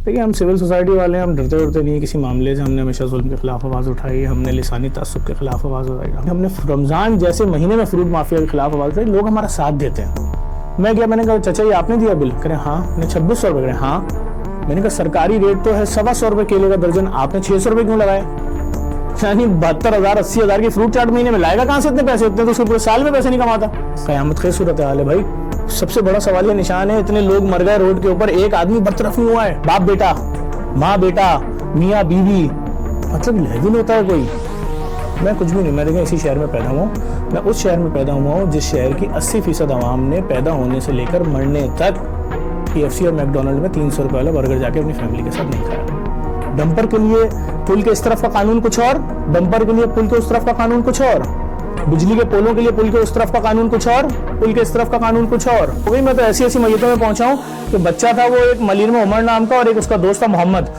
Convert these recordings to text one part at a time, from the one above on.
देखिए, हम civil society वाले हैं, हम डरते डरते नहीं है किसी मामले से। हमने हमेशा जुल्म के खिलाफ आवाज़ उठाई, हमने लिसानी तअस्सुब के खिलाफ आवाज़ उठाई, हमने रमज़ान जैसे महीने में फ्रूट माफिया के खिलाफ आवाज़ उठाई। लोग हमारा साथ देते हैं। मैं गया, मैंने कहा चाचा ये आपने दिया बिल? करें हाँ। मैंने 2600 रुपये करें हाँ। मैंने कहा सरकारी रेट तो है 125 रुपये केले का दर्जन, आपने 600 रुपये क्यों लगाए? यानी 72,000 80,000 की फ्रूट चाट महीने में लाएगा कहाँ से इतने पैसे? इतने तो उसके पूरे साल में पैसे नहीं कमाता। क़यामत की सूरत हाल है भाई। सबसे बड़ा सवाल ये निशान है, इतने लोग मर गए रोड के ऊपर, एक आदमी बरतरफ नहीं हुआ है। बाप बेटा, माँ बेटा, मियाँ बीवी, मतलब लेविन होता है कोई। मैं कुछ भी नहीं, मैं देखिए इसी शहर में पैदा हुआ हूँ। मैं उस शहर में पैदा हुआ हूँ जिस शहर की 80% आवाम ने पैदा होने से लेकर मरने तक KFC और मैकडोनल्ड में 300 रुपये वाला बर्गर जाके अपनी फैमिली के साथ नहीं खाया। डंपर के लिए पुल के इस तरफ का कानून कुछ और, डंपर के लिए पुल के उस तरफ का कानून कुछ और, बिजली के पोलों के लिए पुल के उस तरफ का कानून कुछ और, पुल के इस तरफ का कानून कुछ और। वही मैं तो ऐसी ऐसी मैयतों में पहुंचा हूं कि बच्चा था वो एक मलीर में उमर नाम का और एक उसका दोस्त था मोहम्मद।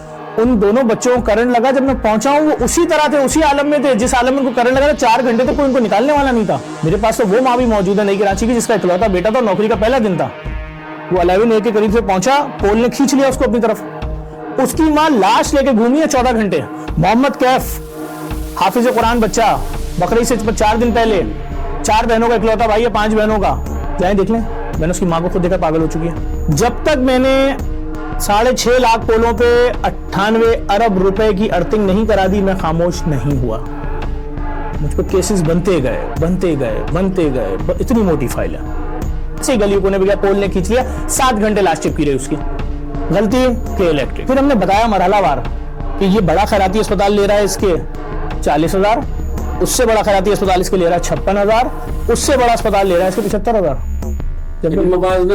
उन दोनों बच्चों को करंट लगा, जब मैं पहुंचा हूं वो उसी तरह थे, उसी आलम में थे जिस आलम में उनको करंट लगा था। 4 घंटे तक कोई उनको निकालने वाला नहीं था। मेरे पास तो वो माँ भी मौजूद है नई कराची की जिसका इकलौता बेटा था, नौकरी का पहला दिन था। वो 11 के करीब से पहुंचा, पोल ने खींच लिया उसको अपनी तरफ। उसकी माँ लाश लेके घूमी है 14 घंटे। मोहम्मद कैफ, हाफिज कुरान बच्चा, बकरीद से 4 दिन पहले, 4 बहनों का इकलौता भाई है, 5 बहनों का। जाए देख लें, मैंने उसकी माँ को खुद देखा, पागल हो चुकी है। जब तक मैंने 6.5 लाख पोलों पे 98 अरब रुपए की अर्थिंग नहीं करा दी, मैं खामोश नहीं हुआ। मुझ पर केसेस बनते गए बनते गए बनते गए, इतनी मोटी फाइल है। इसी गली कोने पे गया, पोल ने खींच लिया, 7 घंटे लाश चिपकी रही उसकी। गलती के इलेक्ट्रिक। फिर हमने बताया मरहलावार कि ये बड़ा खैराती अस्पताल ले रहा है इसके 40,000, उससे बड़ा खैराती अस्पताल इसके ले रहा है 56,000, उससे बड़ा अस्पताल ले रहा है इसके 75,000।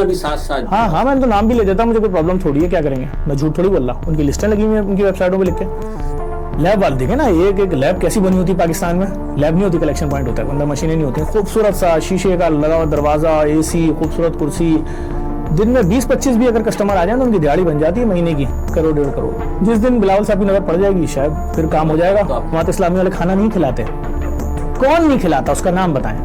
भी साथ हाँ हाँ, मैं तो नाम भी ले देता, मुझे कोई प्रॉब्लम थोड़ी है, क्या करेंगे, मैं झूठ थोड़ी बोल रहा। उनकी लिस्टें लगी हुई हैं उनकी वेबसाइटों पे लिख के। लैब वाले देखे ना, एक लैब कैसी बनी होती है पाकिस्तान में। लैब नहीं होती, कलेक्शन पॉइंट होता है, अंदर मशीनें नहीं होती, खूबसूरत सा शीशे का लगा हुआ दरवाजा, AC, खूबसूरत कुर्सी। दिन में 20-25 भी अगर कस्टमर आ जाए तो उनकी दिहाड़ी बन जाती है महीने की 1-1.5 करोड़। जिस दिन बिलावल साहब की नजर पड़ जाएगी शायद फिर काम हो जाएगा। वहाँ तो इस्लामी वाले खाना नहीं खिलाते। कौन नहीं खिलाता, उसका नाम बताएं।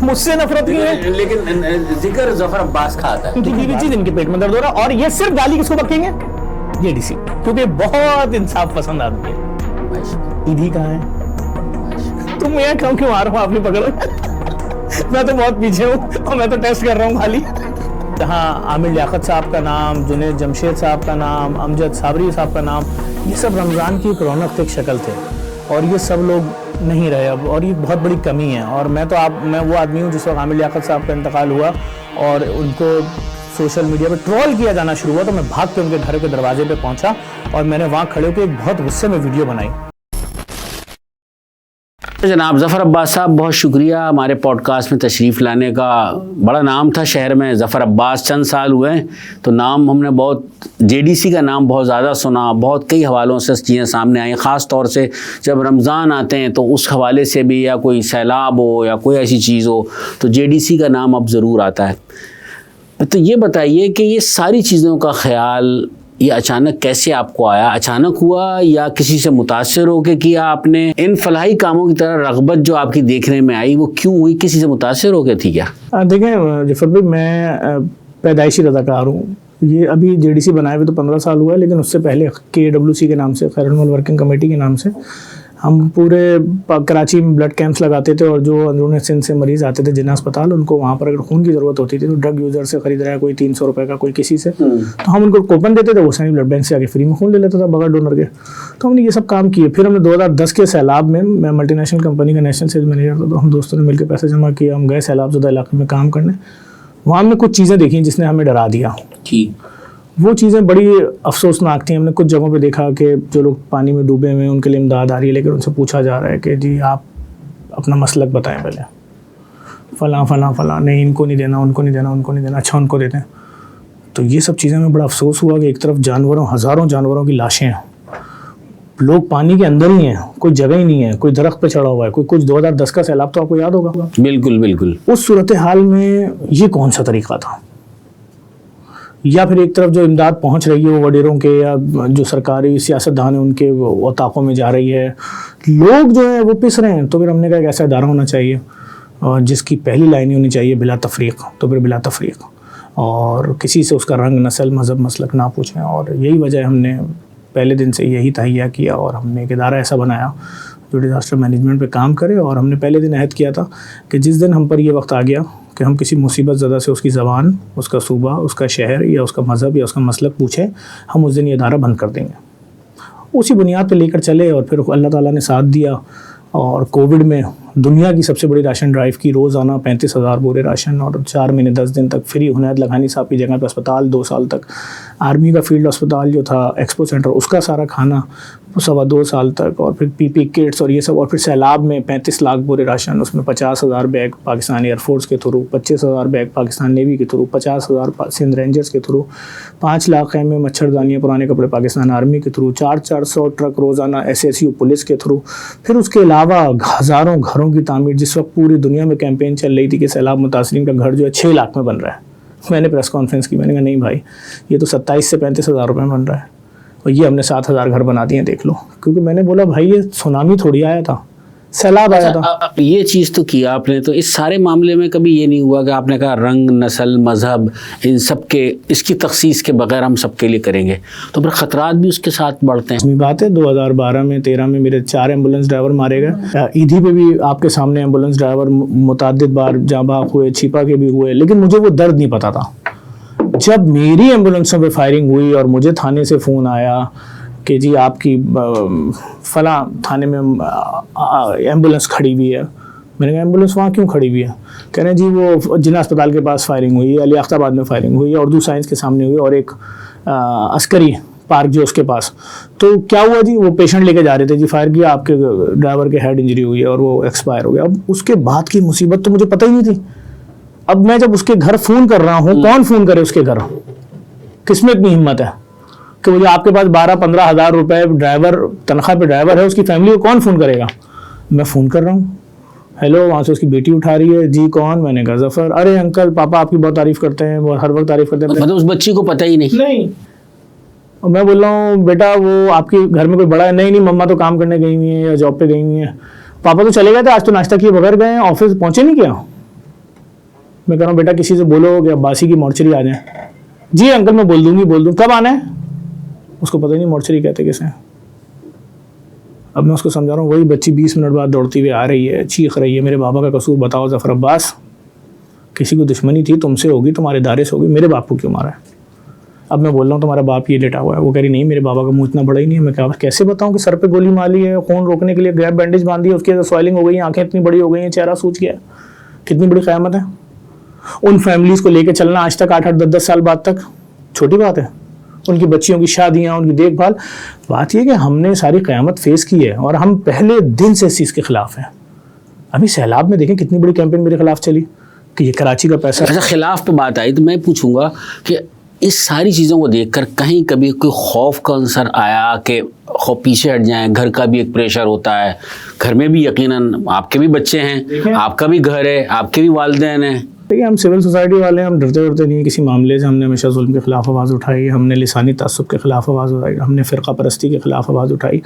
मुझसे नफरत की है, लेकिन जिक्र जफर अब्बास का आता है। चीज इनके पेट में दर्द हो रहा है। और ये सिर्फ गाली किसको बकेंगे? ये DC, क्योंकि बहुत इंसाफ पसंद आदमी है। ईदी कहाँ है? तुम यहाँ क्यों आ रहा हो, आप नहीं पकड़ो। मैं तो बहुत पीछे हूँ और मैं तो टेस्ट कर रहा हूँ खाली। जहाँ आमिर लियाकत साहब का नाम, जुनैद जमशेद साहब का नाम, अमजद साबरी साहब का नाम, ये सब रमज़ान की एक रौनक एक शक्ल थे और ये सब लोग नहीं रहे अब, और ये बहुत बड़ी कमी है। और मैं वो आदमी हूँ जिस वक्त आमिर लियाकत साहब का इंतकाल हुआ और उनको सोशल मीडिया पे ट्रोल किया जाना शुरू हुआ तो मैं भाग के उनके घर के दरवाजे पे पहुंचा और मैंने वहाँ खड़े होकर एक बहुत गुस्से में वीडियो बनाई। जनाब ज़फ़र अब्बास साहब, बहुत शुक्रिया हमारे पॉडकास्ट में तशरीफ़ लाने का। बड़ा नाम था शहर में ज़फ़र अब्बास, चंद साल हुए हैं तो नाम हमने बहुत, JDC का नाम बहुत ज़्यादा सुना, बहुत कई हवालों से चीज़ें सामने आई। ख़ास तौर से जब रमज़ान आते हैं तो उस हवाले से भी, या कोई सैलाब हो या कोई ऐसी चीज़ हो तो JDC का नाम अब ज़रूर आता है। तो ये बताइए कि ये सारी चीज़ों का ख्याल ये अचानक कैसे आपको आया? अचानक हुआ या किसी से मुतासिर होकर किया आपने? इन फलाही कामों की तरह रग़बत जो आपकी देखने में आई वो क्यों हुई? किसी से मुतासिर होकर थी क्या? देखें जफर भाई, मैं पैदाइशी रज़ाकार हूँ। ये अभी JDC बनाए हुए तो 15 साल हुआ है, लेकिन उससे पहले KWC के नाम से, खैरुल अमल वर्किंग कमेटी के नाम से हम पूरे कराची में ब्लड कैंप्स लगाते थे और जो अंदरूनी सिंध से मरीज़ आते थे जिन्ना अस्पताल, उनको वहाँ पर अगर खून की ज़रूरत होती थी तो ड्रग यूज़र से ख़रीद रहा है कोई 300 रुपये का, कोई किसी से, तो हम उनको कूपन देते थे, वो सही ब्लड बैंक से आके फ्री में खून ले लेता था बगैर डोनर के। तो हमने ये सब काम किए। फिर हमने 2010 के सैलाब में, मैं मल्टीनेशनल कंपनी का नेशनल सेल्स मैनेजर था, तो हम दोस्तों ने मिलकर पैसे जमा किया, हम गए सैलाब ज़दा इलाके में काम करने। वहाँ हमने कुछ चीज़ें देखी जिसने हमें डरा दिया। वो चीज़ें बड़ी अफसोसनाक थी। हमने कुछ जगहों पे देखा कि जो लोग पानी में डूबे हुए हैं उनके लिए इमदाद आ रही है, लेकिन उनसे पूछा जा रहा है कि जी आप अपना मसलक बताएं पहले, फ़लाँ फ़लाँ फ़लाँ, नहीं इनको नहीं देना, उनको नहीं देना, उनको नहीं देना, अच्छा उनको देते हैं। तो ये सब चीज़ें में बड़ा अफसोस हुआ कि एक तरफ जानवरों, हज़ारों जानवरों की लाशें हैं, लोग पानी के अंदर ही हैं, कोई जगह ही नहीं है, कोई दरख्त पे चढ़ा हुआ है, कोई कुछ 2010 का सैलाब तो आपको याद होगा। बिल्कुल बिल्कुल। उस सूरत हाल में ये कौन सा तरीका था? या फिर एक तरफ जो इमदाद पहुंच रही है वो वडेरों के या जो सरकारी सियासतदान है उनके वताक़ों में जा रही है, लोग जो है वो पिस रहे हैं। तो फिर हमने कहा एक ऐसा इदारा होना चाहिए जिसकी पहली लाइन होनी चाहिए बिला तफरीक, तो फिर बिला तफरीक। और किसी से उसका रंग, नस्ल, मज़हब, मसलक ना पूछें। और यही वजह हमने पहले दिन से यही तहैया किया और हमने एक इदारा ऐसा बनाया जो डिज़ास्टर मैनेजमेंट पे काम करे। और हमने पहले दिन अहद किया था कि जिस दिन हम पर ये वक्त आ गया कि हम किसी मुसीबत ज़दा से उसकी ज़बान, उसका सूबा, उसका शहर या उसका मज़हब या उसका मसलक पूछे, हम उस दिन ये इदारा बंद कर देंगे। उसी बुनियाद पे लेकर चले और फिर अल्लाह ताला ने साथ दिया। और कोविड में दुनिया की सबसे बड़ी राशन ड्राइव की, रोज़ाना 35,000 बोरे राशन और 4 महीने 10 दिन तक फ्री। हुनैद लखानी साहब की जगह पे अस्पताल 2 साल तक, आर्मी का फील्ड अस्पताल जो था एक्सपो सेंटर, उसका सारा खाना 2.25 साल तक। और फिर पीपी किट्स और ये सब। और फिर सैलाब में 35 लाख बोरे राशन, उसमें 50,000 बैग पाकिस्तान एयरफोर्स के थ्रू, 25,000 बैग पाकिस्तान नेवी के थ्रू, 50,000 सिंध रेंजर्स के थ्रू, 5 लाख खैमे, मच्छरदानियाँ, पुराने कपड़े पाकिस्तान आर्मी के थ्रू, 400 ट्रक रोज़ाना SSU पुलिस के थ्रू। फिर उसके अलावा हज़ारों घरों की तामीर। जिस वक्त पूरी दुनिया में कैंपेन चल रही थी कि सैलाब मुतासरीन का घर जो है 6 लाख में बन रहा है, मैंने प्रेस कॉन्फ्रेंस की, मैंने कहा नहीं भाई, ये तो 27 से 35,000 रुपये में बन रहा है और ये हमने 7,000 घर बना दिए, देख लो। क्योंकि मैंने बोला भाई ये सुनामी थोड़ी आया था, सैलाब आया था। ये चीज़ तो किया आपने, तो इस सारे मामले में कभी ये नहीं हुआ कि आपने कहा रंग, नस्ल, मज़हब, इन सब के, इसकी तखसीस के बगैर हम सबके लिए करेंगे, तो फिर ख़तरात भी उसके साथ बढ़ते हैं? इसमें बात है 2012 में 13 में मेरे 4 एम्बुलेंस ड्राइवर मारे गए। ईदी पे भी आपके सामने एम्बुलेंस ड्राइवर मुतअद्दिद बार जाँ-बाक हुए, छिपा के भी हुए, लेकिन मुझे वो दर्द नहीं पता था। जब मेरी एम्बुलेंसों पे फायरिंग हुई और मुझे थाने से फ़ोन आया कि जी आपकी फ़लाँ थाने में एम्बुलेंस खड़ी हुई है, मैंने कहा एम्बुलेंस वहाँ क्यों खड़ी हुई है? कह रहे हैं जी वो जिन्ना अस्पताल के पास फायरिंग हुई है, अलियाख्ताबाद में फायरिंग हुई है, उर्दू साइंस के सामने हुई और एक अस्करी पार्क जो उसके पास। तो क्या हुआ जी, वो पेशेंट लेके जा रहे थे जी, फायर किया, आपके ड्राइवर के हेड इंजरी हुई है और वो एक्सपायर हो गया। अब उसके बाद की मुसीबत तो मुझे पता ही नहीं थी। अब मैं जब उसके घर फ़ोन कर रहा हूँ, कौन फ़ोन करे उसके घर? किसमें इतनी हिम्मत है कि वो जो आपके पास 12-15 हज़ार रुपए ड्राइवर तनख्वाह पे ड्राइवर है, उसकी फैमिली को कौन फ़ोन करेगा? मैं फ़ोन कर रहा हूँ, हेलो, वहाँ से उसकी बेटी उठा रही है, जी कौन? मैंने कहा ज़फ़र। अरे अंकल, पापा आपकी बहुत तारीफ़ करते हैं, वो हर वक्त तारीफ़ करते हैं। मतलब उस बच्ची को पता ही नहीं? और मैं बोल रहा हूँ बेटा वो आपके घर में कोई बड़ा है? नहीं, मम्मा तो काम करने गई हुई है या जॉब पे गई हुई है। पापा तो चले गए थे, आज तो नाश्ता किए बगैर गए हैं, ऑफिस पहुँचे नहीं क्या? मैं कह रहा हूँ बेटा किसी से बोलो कि अब्बासी की मोर्चरी आ जाए। जी अंकल मैं बोल दूँ, कब आना है? उसको पता ही नहीं मोर्चरी कहते किसे। अब मैं उसको समझा रहा हूँ, वही बच्ची 20 मिनट बाद दौड़ती हुई आ रही है, चीख रही है, मेरे बाबा का कसूर बताओ ज़फ़र अब्बास, किसी को दुश्मनी थी, तुमसे होगी, तुम्हारे दायरे से होगी, मेरे बाप को क्यों मारा है? अब मैं बोल रहा हूँ तुम्हारा बाप ये लेटा हुआ है। वो कह रही नहीं मेरे बाबा का मुँह इतना बड़ा ही नहीं है। मैं कहा कैसे बताऊँ कि सर पे गोली मारी है, खून रोकने के लिए गैप बैंडेज बांधी है, उसकी वजह स्वेलिंग हो गई है, आंखें इतनी बड़ी हो गई हैं, चेहरा सूज गया है। कितनी बड़ी क़यामत है। उन फैमिलीज़ को लेकर चलना आज तक 8-8, 10-10 साल बाद तक छोटी बात है। उनकी बच्चियों की शादियाँ, उनकी देखभाल। बात यह कि हमने सारी क़यामत फेस की है और हम पहले दिन से इस चीज़ के ख़िलाफ़ हैं। अभी सैलाब में देखें कितनी बड़ी कैंपेन मेरे ख़िलाफ़ चली कि ये कराची का पैसा। अच्छा, खिलाफ पे बात आई तो मैं पूछूंगा कि इस सारी चीज़ों को देखकर कहीं कभी कोई खौफ का अंसर आया कि खौफ पीछे हट जाएं? घर का भी एक प्रेशर होता है, घर में भी यकीनन आपके भी बच्चे हैं, आपका भी घर है, आपके भी वालिदैन हैं। देखिए हम सिविल सोसाइटी वाले हैं, हम डरते नहीं किसी मामले से। हमने हमेशा जुल्म के ख़िलाफ़ आवाज़ उठाई, हमने लिसानी तअस्सुब के ख़िलाफ़ आवाज़ उठाई, हमने फ़िरक़ा परस्ती के ख़िलाफ़ आवाज़ उठाई,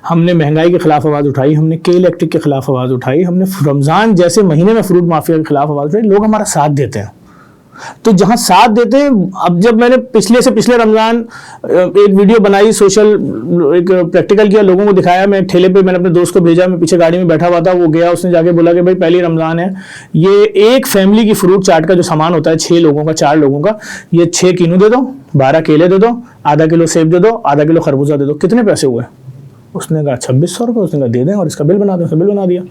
हमने महंगाई के ख़िलाफ़ आवाज़ उठाई, हमने के इलेक्ट्रिक के ख़िलाफ़ आवाज़ उठाई, हमने रमज़ान जैसे महीने में फ्रूट माफिया के ख़िलाफ़ आवाज़ उठाई। लोग हमारा साथ देते हैं, तो जहाँ साथ देते हैं। अब जब मैंने पिछले रमज़ान एक वीडियो बनाई, सोशल एक प्रैक्टिकल किया, लोगों को दिखाया, मैं ठेले पे मैंने अपने दोस्त को भेजा, मैं पीछे गाड़ी में बैठा हुआ था, वो गया, उसने जाके बोला कि भाई पहली रमज़ान है, ये एक फैमिली की फ्रूट चाट का जो सामान होता है 6 लोगों का, 4 लोगों का, ये 6 कीनू दे दो, 12 केले दे दो, आधा किलो सेब दे दो, आधा किलो खरबूजा दे दो। कितने पैसे हुए? उसने कहा 2600 रुपये। उसने कहा दे दें और इसका बिल बना दें। उसने बिल बना दिया।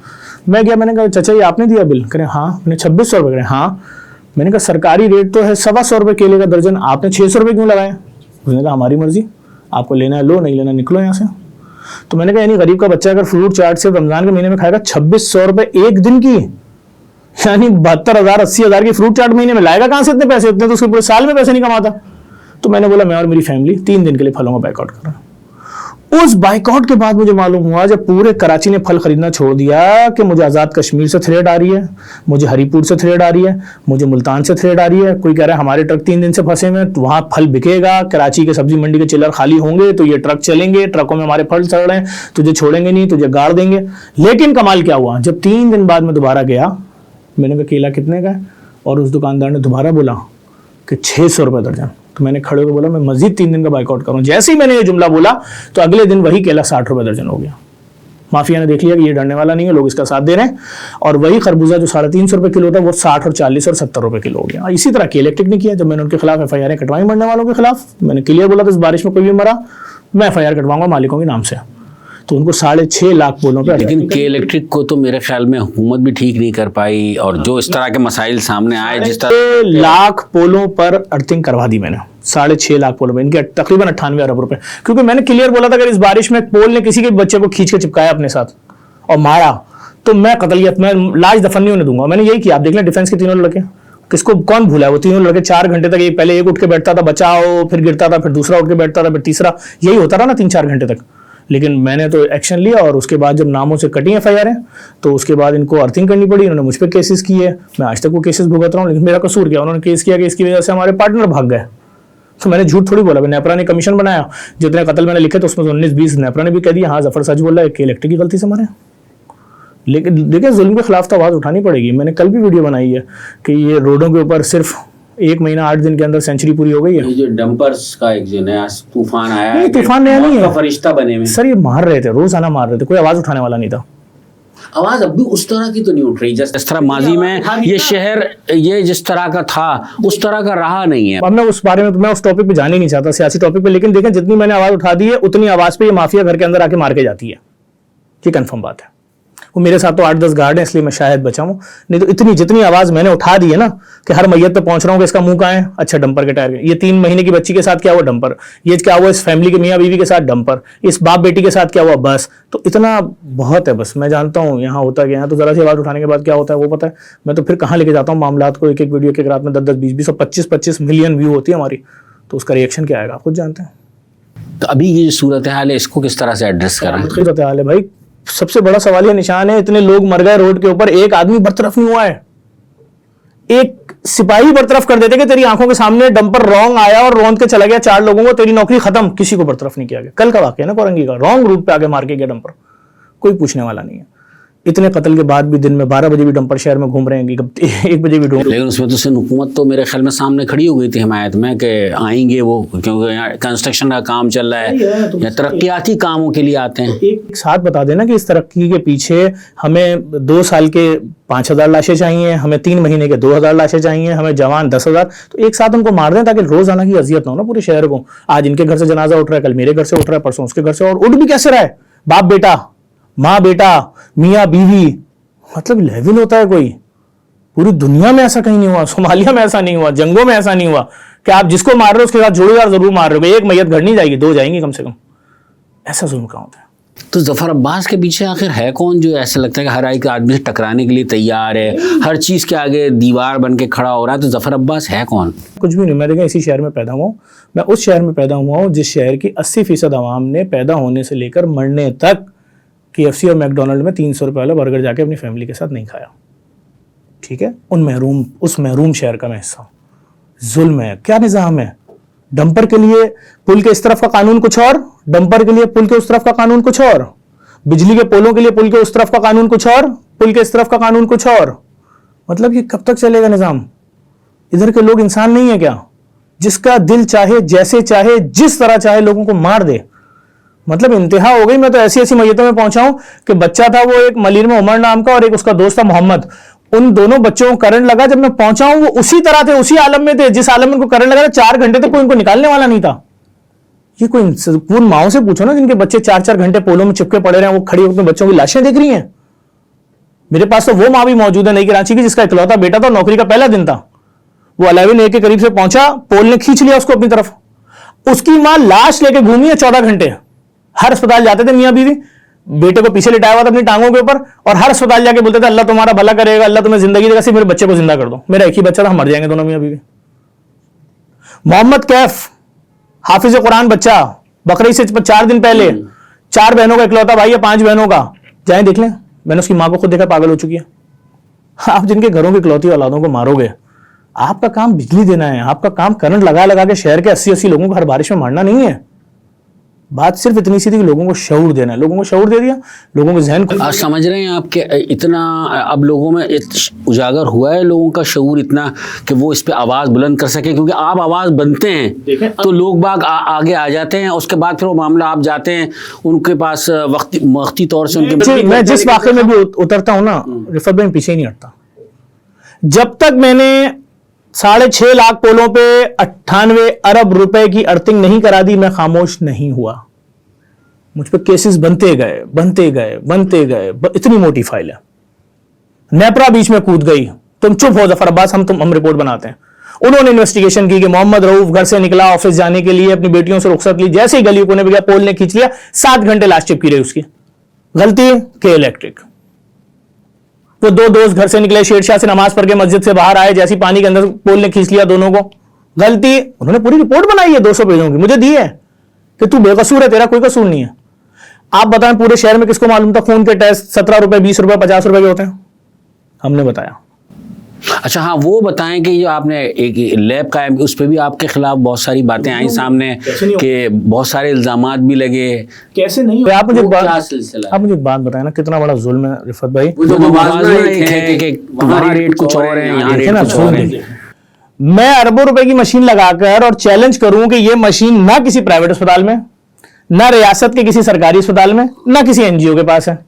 मैं गया, मैंने कहा चाचा ये आपने दिया बिल? कह रहे हाँ। मैंने 2600 रुपये। कह रहे हाँ। मैंने कहा सरकारी रेट तो है 125 रुपये केले का दर्जन, आपने 600 रुपये क्यों लगाए? उसने कहा हमारी मर्जी, आपको लेना है लो, नहीं लेना निकलो यहाँ से। तो मैंने कहा यानी गरीब का बच्चा अगर फ्रूट चाट सिर्फ रमज़ान के महीने में खाएगा 2600 रुपये एक दिन की, यानी 72,000 80,000 की फ्रूट चाट महीने में लाएगा कहाँ से इतने पैसे? इतने तो उसके पूरे साल में पैसे नहीं कमाता। तो मैंने बोला मैं और मेरी फैमिली 3 दिन के लिए फलों का बाइकआउट कर रहे हैं। उस बाइकआउट के बाद मुझे मालूम हुआ जब पूरे कराची ने फल खरीदना छोड़ दिया कि मुझे आज़ाद कश्मीर से थ्रेड आ रही है, मुझे हरीपुर से थ्रेड आ रही है, मुझे मुल्तान से थ्रेड आ रही है। कोई कह रहा है हमारे ट्रक 3 दिन से फंसे हुए हैं, तो वहाँ फल बिकेगा, कराची के सब्जी मंडी के चिल्लर खाली होंगे तो ये ट्रक चलेंगे, ट्रकों में हमारे फल चढ़ रहे हैं, तुझे छोड़ेंगे नहीं, तुझे गाड़ देंगे। लेकिन कमाल क्या हुआ, जब 3 दिन बाद मैं दोबारा गया, मैंने कहा केला कितने का है? और उस दुकानदार ने दोबारा बोला कि 600 रुपये दर्जन। तो मैंने खड़े होकर बोला मैं मजीद 3 दिन का बाइकआउट करूँ। जैसे ही मैंने ये जुमला बोला तो अगले दिन वही केला 60 रुपये दर्जन हो गया। माफिया ने देख लिया कि ये डरने वाला नहीं है, लोग इसका साथ दे रहे हैं, और वही खरबूजा जो 350 रुपये किलो था वो 60 और 40 और 70 रुपये किलो हो गया। इसी तरह के इलेक्ट्रिक ने किया। जब मैंने उनके खिलाफ FIR कटवाई मरने वालों के खिलाफ, मैंने क्लियर बोला था इस बारिश में कोई भी मरा मैं FIR कटवाऊंगा मालिकों के नाम से। तो उनको 6.5 लाख पोलों पे। लेकिन के इलेक्ट्रिक को तो मेरे ख्याल में हुकूमत भी ठीक नहीं कर पाई, और जो इस तरह के मसाइल सामने आए, जिस तरह 6 लाख पोलों पर अर्थिंग करवा दी मैंने, 6.5 लाख पोलों पर, इनके तकरीबन 98 अरब रुपए। क्योंकि मैंने क्लियर बोला था अगर इस बारिश में पोल ने किसी के बच्चे को खींच के चिपकाया अपने साथ और मारा तो मैं कतलियत में लाश दफन नहीं होने दूंगा। मैंने यही किया। आप देख लें डिफेंस के तीनों लड़के, किसको कौन भूला है, वो तीनों लड़के 4 घंटे तक पहले एक उठ के बैठता था बचाओ, फिर गिरता था, फिर दूसरा उठ के बैठता था, फिर तीसरा, यही होता रहा ना 3-4 घंटे तक। लेकिन मैंने तो एक्शन लिया और उसके बाद जब नामों से कटी FIR तो उसके बाद इनको अर्थिंग करनी पड़ी। इन्होंने मुझ पर केसेस किए, मैं आज तक वो केसेस भुगत रहा हूँ। लेकिन मेरा कसूर क्या, उन्होंने केस किया कि इसकी वजह से हमारे पार्टनर भाग गए। तो मैंने झूठ थोड़ी बोला। नेपरा ने कमीशन बनाया, जितने कत्ल मैंने लिखे तो उसमें 19-20 नेपरा ने भी कह दिया हाँ जफर सच बोल रहा है कि इलेक्ट्रिक की गलती से मरे। लेकिन देखिए जुल्म के खिलाफ तो आवाज़ उठानी पड़ेगी। मैंने कल भी वीडियो बनाई है कि ये रोडों के ऊपर सिर्फ 1 महीना 8 दिन के अंदर सेंचुरी पूरी हो गई है। ये जो डंपर्स का एक जो नया तूफान आया है, तूफान नया नहीं है, फरिश्ता बने में सर ये मार रहे थे, रोजाना मार रहे थे, कोई आवाज उठाने वाला नहीं था। आवाज अब भी उस तरह की तो नहीं उठ रही जिस तरह माजी में ये शहर ये जिस तरह का था उस तरह का रहा नहीं है। अब मैं उस बारे में मैं उस टॉपिक पे जाने ही नहीं चाहता, सियासी टॉपिक पे। लेकिन देखें जितनी मैंने आवाज उठा दी है उतनी आवाज पे ये माफिया घर के अंदर आके मार के जाती है, ये कंफर्म बात है। वो मेरे साथ तो 8-10 गार्ड हैं इसलिए मैं शायद बचाऊं, नहीं तो इतनी जितनी आवाज मैंने उठा दी है ना कि हर मैयत पे पहुंच रहा हूं कि इसका मुंह कहाँ है, अच्छा डंपर के टायर के, ये 3 महीने की बच्ची के साथ क्या हुआ डंपर, ये क्या हुआ इस फैमिली के मियाँ बीवी के साथ डंपर, इस बाप बेटी के साथ क्या हुआ बस। तो इतना बहुत है बस। मैं जानता हूँ यहाँ होता क्या है, तो जरा सी आवाज उठाने के बाद क्या होता है वो पता है। मैं तो फिर कहाँ लेके जाता हूँ मामलात को, एक वीडियो एक रात में 10-10, 20-20 और 25-25 मिलियन व्यू होती है हमारी, तो उसका रिएक्शन क्या आएगा आप खुद जानते हैं। तो अभी ये सूरत हाल है इसको किस तरह से एड्रेस कर रहे हैं? सूरत हाल है भाई, सबसे बड़ा सवाल ये निशान है, इतने लोग मर गए रोड के ऊपर, एक आदमी बरतरफ नहीं हुआ है। एक सिपाही बरतरफ कर देते कि तेरी आंखों के सामने डंपर रॉन्ग आया और रौंद के चला गया 4 लोगों को, तेरी नौकरी खत्म, किसी को बरतरफ नहीं किया गया। कल का वाकया ना कोरंगी का, रॉन्ग रूट पे आगे मार के गया डंपर, कोई पूछने वाला नहीं है। इतने कत्ल के बाद भी दिन में 12 बजे भी डंपर शहर में घूम रहे हैं, 1 बजे भी ढूंढ। लेकिन उसमें तो सिंध हुकूमत तो मेरे ख्याल में सामने खड़ी हो गई थी हिमायत में कि आएंगे वो, क्योंकि यहाँ कंस्ट्रक्शन का काम चल रहा है या तरक्याती कामों के लिए आते हैं। एक साथ बता देना कि इस तरक्की के पीछे हमें 2 साल के 5,000 लाशें चाहिए, हमें 3 महीने के 2,000 लाशें चाहिए, हमें जवान 10,000, तो एक साथ उनको मार दें ताकि रोजाना की अजियत ना हो ना पूरे शहर को। आज इनके घर से जनाजा उठ रहा है, कल मेरे घर से उठ रहा है, परसों उसके घर से, और उठ भी कैसे रहा है, बाप बेटा, माँ बेटा, मियाँ बीवी, मतलब लेवल होता है कोई। पूरी दुनिया में ऐसा कहीं नहीं हुआ, सोमालिया में ऐसा नहीं हुआ, जंगों में ऐसा नहीं हुआ कि आप जिसको मार रहे हो उसके साथ जोड़ीदार जरूर मार रहे हो, एक मैयत घर नहीं जाएगी, 2 जाएंगी कम से कम। ऐसा जुल्म कहाँ होता है? तो जफर अब्बास के पीछे आखिर है कौन जो ऐसा लगता है कि हर एक आदमी से टकराने के लिए तैयार है, हर चीज के आगे दीवार बन के खड़ा हो रहा है? तो जफर अब्बास है कौन? कुछ भी नहीं। मैं देखा इसी शहर में पैदा हुआ हूँ, मैं उस शहर में पैदा हुआ हूँ जिस शहर की 80% आवाम ने पैदा होने से लेकर मरने तक KFC और मैकडोनल्ड में 300 रुपये वाला बर्गर जाके अपनी फैमिली के साथ नहीं खाया। ठीक है, उस महरूम शहर का मैं हिस्सा हूँ। जुल्म है, क्या निज़ाम है? डंपर के लिए पुल के इस तरफ का कानून कुछ और, डंपर के लिए पुल के उस तरफ का कानून कुछ और, बिजली के पोलों के लिए पुल के उस तरफ का कानून कुछ और, पुल के इस तरफ का कानून कुछ और। मतलब ये कब तक चलेगा निज़ाम? इधर के लोग इंसान नहीं है क्या? जिसका दिल चाहे, जैसे चाहे, जिस तरह चाहे लोगों को मार दे। मतलब इंतहा हो गई। मैं तो ऐसी मैयतों में पहुंचा हूं कि बच्चा था वो एक मलिर में उमर नाम का और एक उसका दोस्त था मोहम्मद, उन दोनों बच्चों को करंट लगा। जब मैं पहुंचा हूं वो उसी तरह थे, उसी आलम में थे जिस आलम में उनको करंट लगा था। 4 घंटे तक कोई उनको निकालने वाला नहीं था। ये कोई पूर्ण माओ से पूछो ना जिनके बच्चे 4-4 घंटे पोलों में चिपके पड़े रहे हैं, वो खड़ी होकर बच्चों की लाशें देख रही हैं। मेरे पास तो वो माँ भी मौजूद है नई कराची की जिसका इकलौता बेटा था, नौकरी का पहला दिन था, वो 11 के करीब से पहुंचा, पोल ने खींच लिया उसको अपनी तरफ। उसकी माँ लाश लेके घूमी है 14 घंटे। हर अस्पताल जाते थे मियाँ बीवी, बेटे को पीछे लिटाया हुआ था अपनी टांगों के ऊपर, और हर अस्पताल जाके बोलते थे अल्लाह तुम्हारा भला करेगा, अल्लाह तुम्हें जिंदगी देगा, सिर्फ मेरे बच्चे को जिंदा कर दो। मेरा एक ही बच्चा था, हम मर जाएंगे दोनों मियाँ बीवी। मोहम्मद कैफ हाफिज कुरान बच्चा, बकरीद से 4 दिन पहले, 4 बहनों का इकलौता भाई है, 5 बहनों का, जाए देख लें। मैंने उसकी माँ को खुद देखा, पागल हो चुकी है। आप जिनके घरों की इकलौती औलादों को मारोगे, आपका काम बिजली देना है, आपका काम करंट लगा लगा के शहर के 80-80 लोगों को हर बारिश में मारना नहीं है। बात सिर्फ इतनी सी थी कि लोगों को शऊर देना है, लोगों को शऊर दे दिया, लोगों को जहन आप समझ रहे हैं आपके इतना अब लोगों में उजागर हुआ है लोगों का शऊर इतना कि वो इस पे आवाज़ बुलंद कर सके, क्योंकि आप आवाज़ बनते हैं तो लोग बाग आगे आ जाते हैं, उसके बाद फिर वो मामला आप जाते हैं उनके पास वक्ती तौर से उनके। मैं जिस वाक़े में भी उतरता हूँ ना रिफत भाई, पीछे ही नहीं हटता। जब तक मैंने 6.5 लाख पोलों पे 98 अरब रुपए की अर्थिंग नहीं करा दी, मैं खामोश नहीं हुआ। मुझ पे केसेस बनते गए बनते गए बनते गए, इतनी मोटी फाइल है। नेपरा बीच में कूद गई, तुम चुप हो जफर अब्बास, हम रिपोर्ट बनाते हैं। उन्होंने इन्वेस्टिगेशन की कि मोहम्मद रऊफ घर से निकला ऑफिस जाने के लिए, अपनी बेटियों से रुखसत ली, जैसे ही गली कोने पे गया पोल ने खींच लिया, 7 घंटे लाश चिपकी रही उसकी। गलती के इलेक्ट्रिक। वो 2 दोस्त घर से निकले, शेरशाह से नमाज पढ़ के मस्जिद से बाहर आए, जैसी पानी के अंदर पोल ने खींच लिया दोनों को। गलती, उन्होंने पूरी रिपोर्ट बनाई है 200 पेजों की, मुझे दी है कि तू बेकसूर है, तेरा कोई कसूर नहीं है। आप बताएं पूरे शहर में किसको मालूम था खून के टेस्ट 17 रुपए, 20 रुपए, 50 रुपए के होते हैं? हमने बताया। अच्छा हाँ, वो बताएं कि जो आपने एक लैब कायम की, उस पर भी आपके खिलाफ बहुत सारी बातें आई सामने कि बहुत सारे इल्जामात भी लगे। कैसे नहीं हो? आप मुझे एक बात बताएं ना, कितना बड़ा जुल्म है रिफत भाई। वहाँ रेट कुछ और है, यहाँ रेट कुछ और है। मैं अरबों रुपए की मशीन लगाकर और चैलेंज करूं कि ये मशीन ना किसी प्राइवेट अस्पताल में, ना रियासत के किसी सरकारी अस्पताल में, ना किसी एनजीओ के पास है,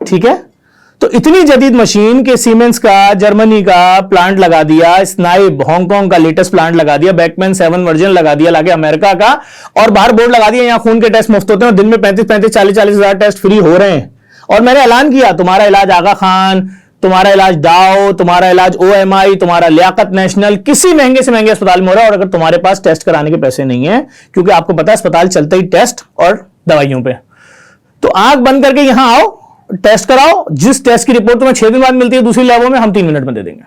ठीक है? तो इतनी जदीद मशीन के सीमेंस का जर्मनी का प्लांट लगा दिया, स्नाइप हांगकांग का लेटेस्ट प्लांट लगा दिया, बैकमैन 7 वर्जन लगा दिया लाके अमेरिका का, और बाहर बोर्ड लगा दिया यहां खून के टेस्ट मुफ्त होते हैं, दिन में 35-40 हजार टेस्ट फ्री हो रहे हैं। और मैंने ऐलान किया, तुम्हारा इलाज आगा खान, तुम्हारा इलाज डाओ, तुम्हारा इलाज OMI, तुम्हारा लियाकत नेशनल, किसी महंगे से महंगे अस्पताल में हो रहा है। और अगर तुम्हारे पास टेस्ट कराने के पैसे नहीं है, क्योंकि आपको पता है अस्पताल चलता ही टेस्ट और दवाइयों पे, तो आंख बंद करके यहां आओ, टेस्ट कराओ। जिस टेस्ट की रिपोर्ट तुम्हें 6 दिन बाद मिलती है दूसरी लैबों में, हम 3 मिनट में दे देंगे।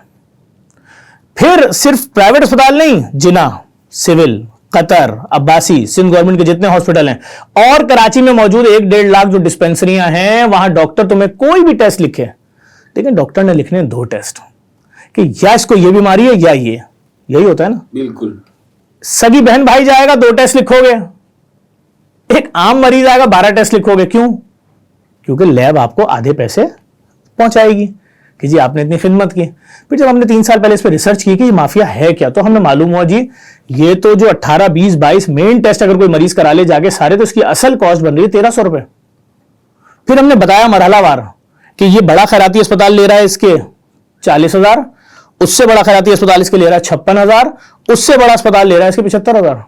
फिर सिर्फ प्राइवेट अस्पताल नहीं, Jinnah, civil, Qatar, Abbasi, Sindh government के जितने हॉस्पिटल हैं, और कराची में मौजूद 1-1.5 लाख जो डिस्पेंसरियां हैं, वहां डॉक्टर तुम्हें कोई भी टेस्ट लिखे, लेकिन डॉक्टर ने लिखने 2 टेस्ट कि या इसको ये बीमारी है या ये, यही होता है ना। बिल्कुल। सगी बहन भाई जाएगा 2 टेस्ट लिखोगे, एक आम मरीज आएगा 12 टेस्ट लिखोगे। क्यों? क्योंकि लैब आपको आधे पैसे पहुंचाएगी कि जी आपने इतनी खिदमत की। फिर जब हमने 3 साल पहले इस पर रिसर्च की कि ये माफिया है क्या, तो हमें मालूम हुआ जी ये तो जो 18, 20, 22 मेन टेस्ट अगर कोई मरीज करा ले जाके सारे, तो इसकी असल कॉस्ट बन रही है 1300 रुपए। फिर हमने बताया मरहलावार कि ये बड़ा खैराती अस्पताल ले रहा है इसके 40,000, उससे बड़ा खैराती अस्पताल इसके ले रहा है 56,000, उससे बड़ा अस्पताल ले रहा है इसके 75,000।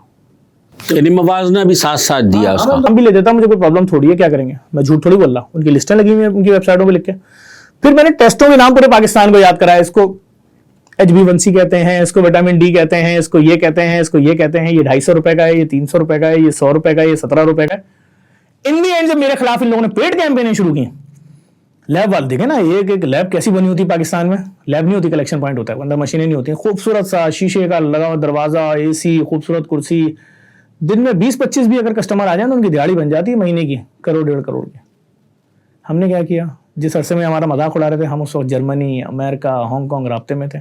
यानी मवाजना भी साथ साथ दिया उसका। हम भी ले देता, मुझे कोई प्रॉब्लम थोड़ी है, क्या करेंगे, मैं झूठ थोड़ी बोल रहा हूं। उनकी लिस्टें लगी हुई है उनकी वेबसाइटों पे लिख के। फिर मैंने टेस्टों के नाम पूरे पाकिस्तान को याद कराया। इसको HB1C कहते हैं, इसको विटामिन D कहते हैं, इसको ये कहते हैं, इसको ये कहते हैं, ये 250 रुपए का है, ये 300 रुपए का है, ये 100 रुपए का है, ये 17 रुपए का है। इन दी एंड जब मेरे खिलाफ इन लोगों ने पेड कैंपेनिंग शुरू की, लैब वाले देखे ना, एक लैब कैसी बनी होती है पाकिस्तान में। लैब नहीं होती, कलेक्शन पॉइंट होता है, अंदर मशीनें नहीं होती, खूबसूरत सा शीशे का लगा हुआ दरवाजा, AC, खूबसूरत कुर्सी। दिन में 20-25 भी अगर कस्टमर आ जाए तो उनकी दिहाड़ी बन जाती है महीने की 1-1.5 करोड़ की। हमने क्या किया, जिस अरसे में हमारा मजाक उड़ा रहे थे, हम उस वक्त जर्मनी, अमेरिका, हांगकांग राब्ते में थे,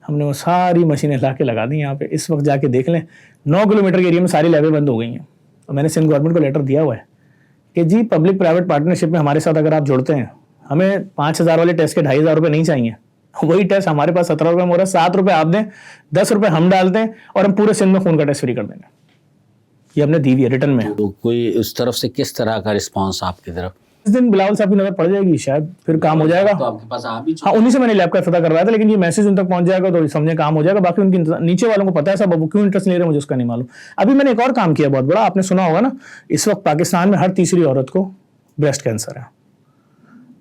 हमने वो सारी मशीनें ला के लगा दी यहाँ पे। इस वक्त जाके देख लें, 9 किलोमीटर के एरिया में सारी लैबें बंद हो गई हैं। और मैंने सिंध गवर्नमेंट को लेटर दिया हुआ है कि जी पब्लिक प्राइवेट पार्टनरशिप में हमारे साथ अगर आप जुड़ते हैं, हमें 5,000 वाले टेस्ट के 2,500 रुपये नहीं चाहिए। वही टेस्ट हमारे पास 17 रुपये में हो रहा है, 7 रुपये आप दें, 10 रुपये हम डालते हैं, और हम पूरे सिंध में खून का टेस्ट फ्री कर देंगे। ये हमने दी हुई है रिटर्न में। तो कोई उस तरफ से किस तरह का रिस्पांस आपकी तरफ? इस दिन बिलावल साहब की नजर पड़ जाएगी, शायद फिर काम हो जाएगा। तो आपके पास आप ही हाँ, उन्हीं से मैंने लैब का इफ्तिताह करवाया था, लेकिन ये मैसेज उन तक पहुंच जाएगा तो समझे काम हो जाएगा। बाकी उनकी नीचे वालों को पता है सब, अब वो क्यों इंटरेस्ट ले रहे हैं मुझे उसका नहीं मालूम। अभी मैंने एक और काम किया बहुत बड़ा, आपने सुना होगा ना, इस वक्त पाकिस्तान में हर तीसरी औरत को ब्रेस्ट कैंसर है।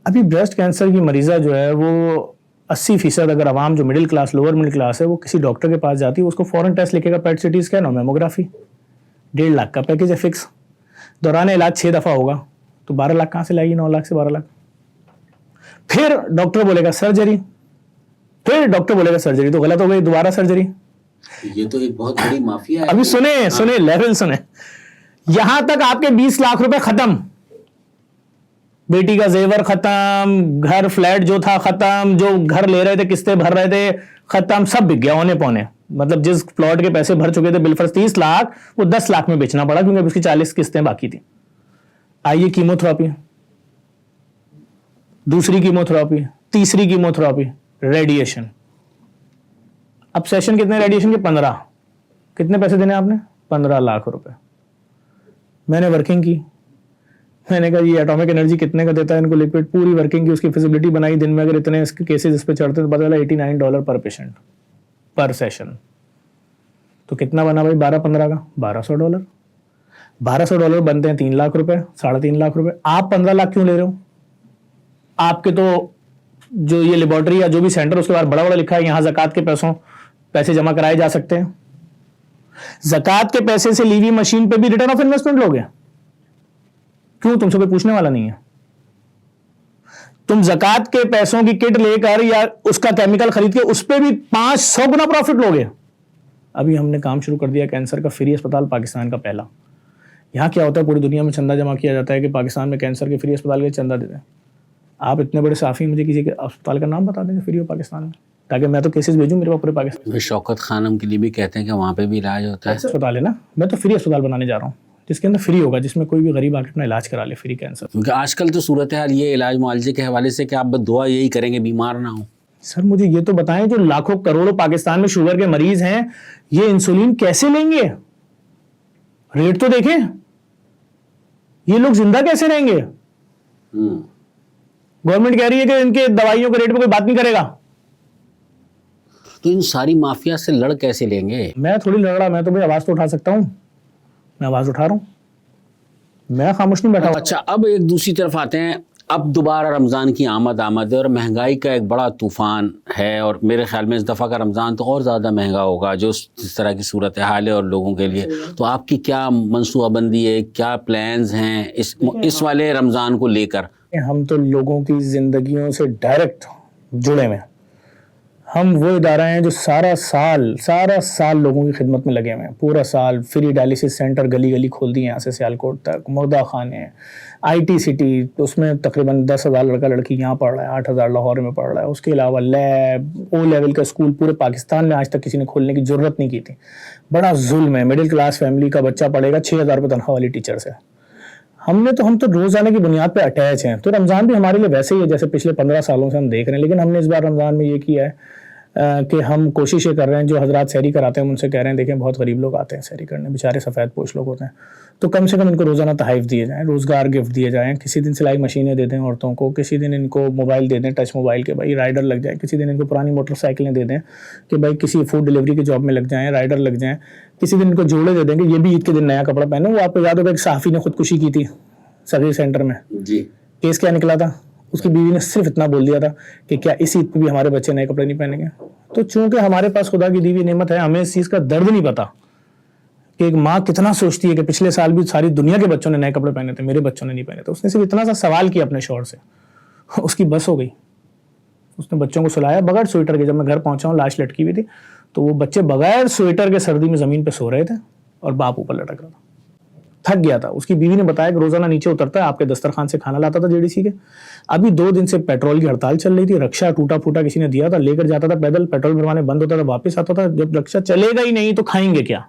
अभी ब्रेस्ट कैंसर की मरीजा जो है वो 80% अगर आवाम जो middle class, lower middle class है, वो किसी डॉक्टर के पास जाती है, उसको फॉरन टेस्ट लिखेगा, पेट CT स्कैन और मेमोग्राफी, 1.5 लाख का पैकेज है फिक्स। दौरान इलाज 6 दफा होगा, तो 12 लाख कहाँ से लाएगी? 9 लाख से 12 लाख। फिर डॉक्टर बोलेगा सर्जरी, फिर डॉक्टर बोलेगा सर्जरी तो गलत हो गई, दोबारा सर्जरी। ये तो एक बहुत बड़ी माफिया है। अभी सुने लेवल सुने, यहां तक आपके 20 लाख रुपए खत्म, बेटी का जेवर खत्म, घर फ्लैट जो था खत्म, जो घर ले रहे थे किस्तें भर रहे थे खत्म, सब बिक गया औने पौने। मतलब जिस प्लॉट के पैसे भर चुके थे बिलफर्ज 30 लाख, वो 10 लाख में बेचना पड़ा क्योंकि उसकी 40 किस्तें बाकी थी। आइए कीमोथेरापी, दूसरी कीमोथेरापी, तीसरी कीमोथेरापी, रेडिएशन। अब सेशन कितने रेडिएशन के? 15। कितने पैसे देने आपने? 15 लाख रुपए। मैंने वर्किंग की, मैंने कहा ये एटॉमिक एनर्जी कितने का देता है इनको लिक्विड, पूरी वर्किंग की, उसकी फिजिबिलिटी बनाई, दिन में अगर इतने इसके केसेस इस पे चढ़ते तो पता चला $89 पर पेशेंट पर सेशन। तो कितना बना भाई 12-15 का? $1200। $1200 बनते हैं 3 लाख रुपए, 3.5 लाख रुपए। आप 15 लाख क्यों ले रहे हो? आपके तो जो ये लेबोरेटरी या जो भी सेंटर उसके बाद बड़ा बड़ा लिखा है यहाँ ज़कात के पैसे जमा कराए जा सकते हैं। ज़कात के पैसे से लीवी मशीन पे भी रिटर्न ऑफ इन्वेस्टमेंट लोगे? क्यों? तुमसे कोई पूछने वाला नहीं है। तुम ज़कात के पैसों की किट लेकर या उसका केमिकल खरीद के उस पर भी 500 गुना प्रॉफिट लोगे। अभी हमने काम शुरू कर दिया कैंसर का फ्री अस्पताल, पाकिस्तान का पहला। यहां क्या होता है, पूरी दुनिया में चंदा जमा किया जाता है कि पाकिस्तान में कैंसर के फ्री अस्पताल के चंदा दे दें। आप इतने बड़े साफी, मुझे किसी के अस्पताल का नाम बता देंगे फ्री हो पाकिस्तान में, ताकि मैं तो केसेस भेजूं मेरे पास पूरे पाकिस्तान। शौकत खानम के लिए भी कहते हैं कि वहाँ पे भी इलाज होता है। अस्पताल है ना, मैं तो फ्री अस्पताल बनाने जा रहा हूँ जिसके अंदर फ्री होगा, जिसमें कोई भी गरीब आके अपना इलाज करा ले, फ्री कैंसर। क्योंकि आजकल तो सूरत हाल ये इलाज मुआवजे के हवाले से कि आप बस दुआ यही करेंगे बीमार ना हो। सर मुझे ये तो बताएं, जो लाखों करोड़ों पाकिस्तान में शुगर के मरीज हैं, ये इंसुलिन कैसे लेंगे? रेट तो देखें, ये लोग जिंदा कैसे रहेंगे? गवर्नमेंट कह रही है कि इनके दवाइयों के रेट पे कोई बात नहीं करेगा। तो इन सारी माफिया से लड़ कैसे लेंगे? मैं थोड़ी लड़ रहा, मैं तो भाई आवाज तो उठा सकता हूं, मैं आवाज उठा रहा हूं, मैं खामोश नहीं बैठा। अच्छा, अब एक दूसरी तरफ आते हैं। अब दोबारा रमज़ान की आमद है और महंगाई का एक बड़ा तूफ़ान है, और मेरे ख्याल में इस दफ़ा का रमज़ान तो और ज़्यादा महंगा होगा जो इस तरह की सूरत हाल है और लोगों के लिए। तो आपकी क्या मनसूबाबंदी है, क्या प्लान्स हैं इस वाले रमज़ान को लेकर? हम तो लोगों की ज़िंदगियों से डायरेक्ट जुड़े हुए हैं। हम वो इदारा हैं जो सारा साल लोगों की खिदमत में लगे हुए हैं। पूरा साल फ्री डायलिसिस सेंटर गली गली खोल दिए, यहाँ से सियालकोट तक, मुर्दा खाने, IT सिटी, तो उसमें तकरीबन 10,000 लड़का लड़की यहाँ पढ़ रहा है, 8,000 लाहौर में पढ़ रहा है। उसके अलावा लैब, O लेवल का स्कूल पूरे पाकिस्तान में आज तक किसी ने खोलने की ज़रूरत नहीं की थी। बड़ा जुल्म है, मिडिल क्लास फैमिली का बच्चा पढ़ेगा 6,000 रुपये तनख्वाह वाली टीचर से। हम तो रोज़ाना की बुनियाद पे अटैच हैं। तो रमज़ान भी हमारे लिए वैसे ही है जैसे पिछले 15 सालों से हम देख रहे हैं। लेकिन हमने इस बार रमज़ान में ये किया है कि हम कोशिश ये कर रहे हैं, जो हजरात सहरी कराते हैं उनसे कह रहे हैं, देखें बहुत गरीब लोग आते हैं सहरी करने, बेचारे सफ़ेद पोश लोग होते हैं, तो कम से कम इनको रोज़ाना तहफ़ दिए जाएँ, रोज़गार गिफ्ट दिए जाएँ। किसी दिन सिलाई मशीनें दे दें औरतों को, किसी दिन इनको मोबाइल दे दें, टच मोबाइल के भाई राइडर लग जाए, किसी दिन इनको पुरानी मोटरसाइकिलें दे दें कि भाई किसी फूड डिलीवरी की जॉब में लग जाएँ, राइडर लग जाएँ। किसी दिन इनको जोड़े दे देंगे, ये भी ईद के दिन नया कपड़ा पहने। वो आपको याद होगा एक सहाफ़ी ने खुदकुशी की थी सगीर सेंटर में जी, केस क्या निकला था? उसकी बीवी ने सिर्फ इतना बोल दिया था कि क्या इस ईद पे भी हमारे बच्चे नए कपड़े नहीं पहनेंगे। तो चूंकि हमारे पास खुदा की दी हुई नेमत है, हमें इस चीज़ का दर्द नहीं पता कि एक माँ कितना सोचती है कि पिछले साल भी सारी दुनिया के बच्चों ने नए कपड़े पहने थे, मेरे बच्चों ने नहीं पहने थे। उसने सिर्फ इतना सा सवाल किया अपने शौहर से, उसकी बस हो गई। उसने बच्चों को सुलाया बगैर स्वेटर के। जब मैं घर पहुंचा हूँ लाश लटकी हुई थी, तो वो बच्चे बगैर स्वेटर के सर्दी में ज़मीन पर सो रहे थे और बाप ऊपर लटक रहा था, थक गया था। उसकी बीवी ने बताया कि रोजाना नीचे उतरता है, आपके दस्तरखान से खाना लाता था JDC के। अभी 2 दिन से पेट्रोल की हड़ताल चल रही थी, रक्षा टूटा फूटा किसी ने दिया था, लेकर जाता था पैदल, पेट्रोल भरवाने बंद होता था, वापस आता था। जब रक्षा चलेगा ही नहीं तो खाएंगे क्या?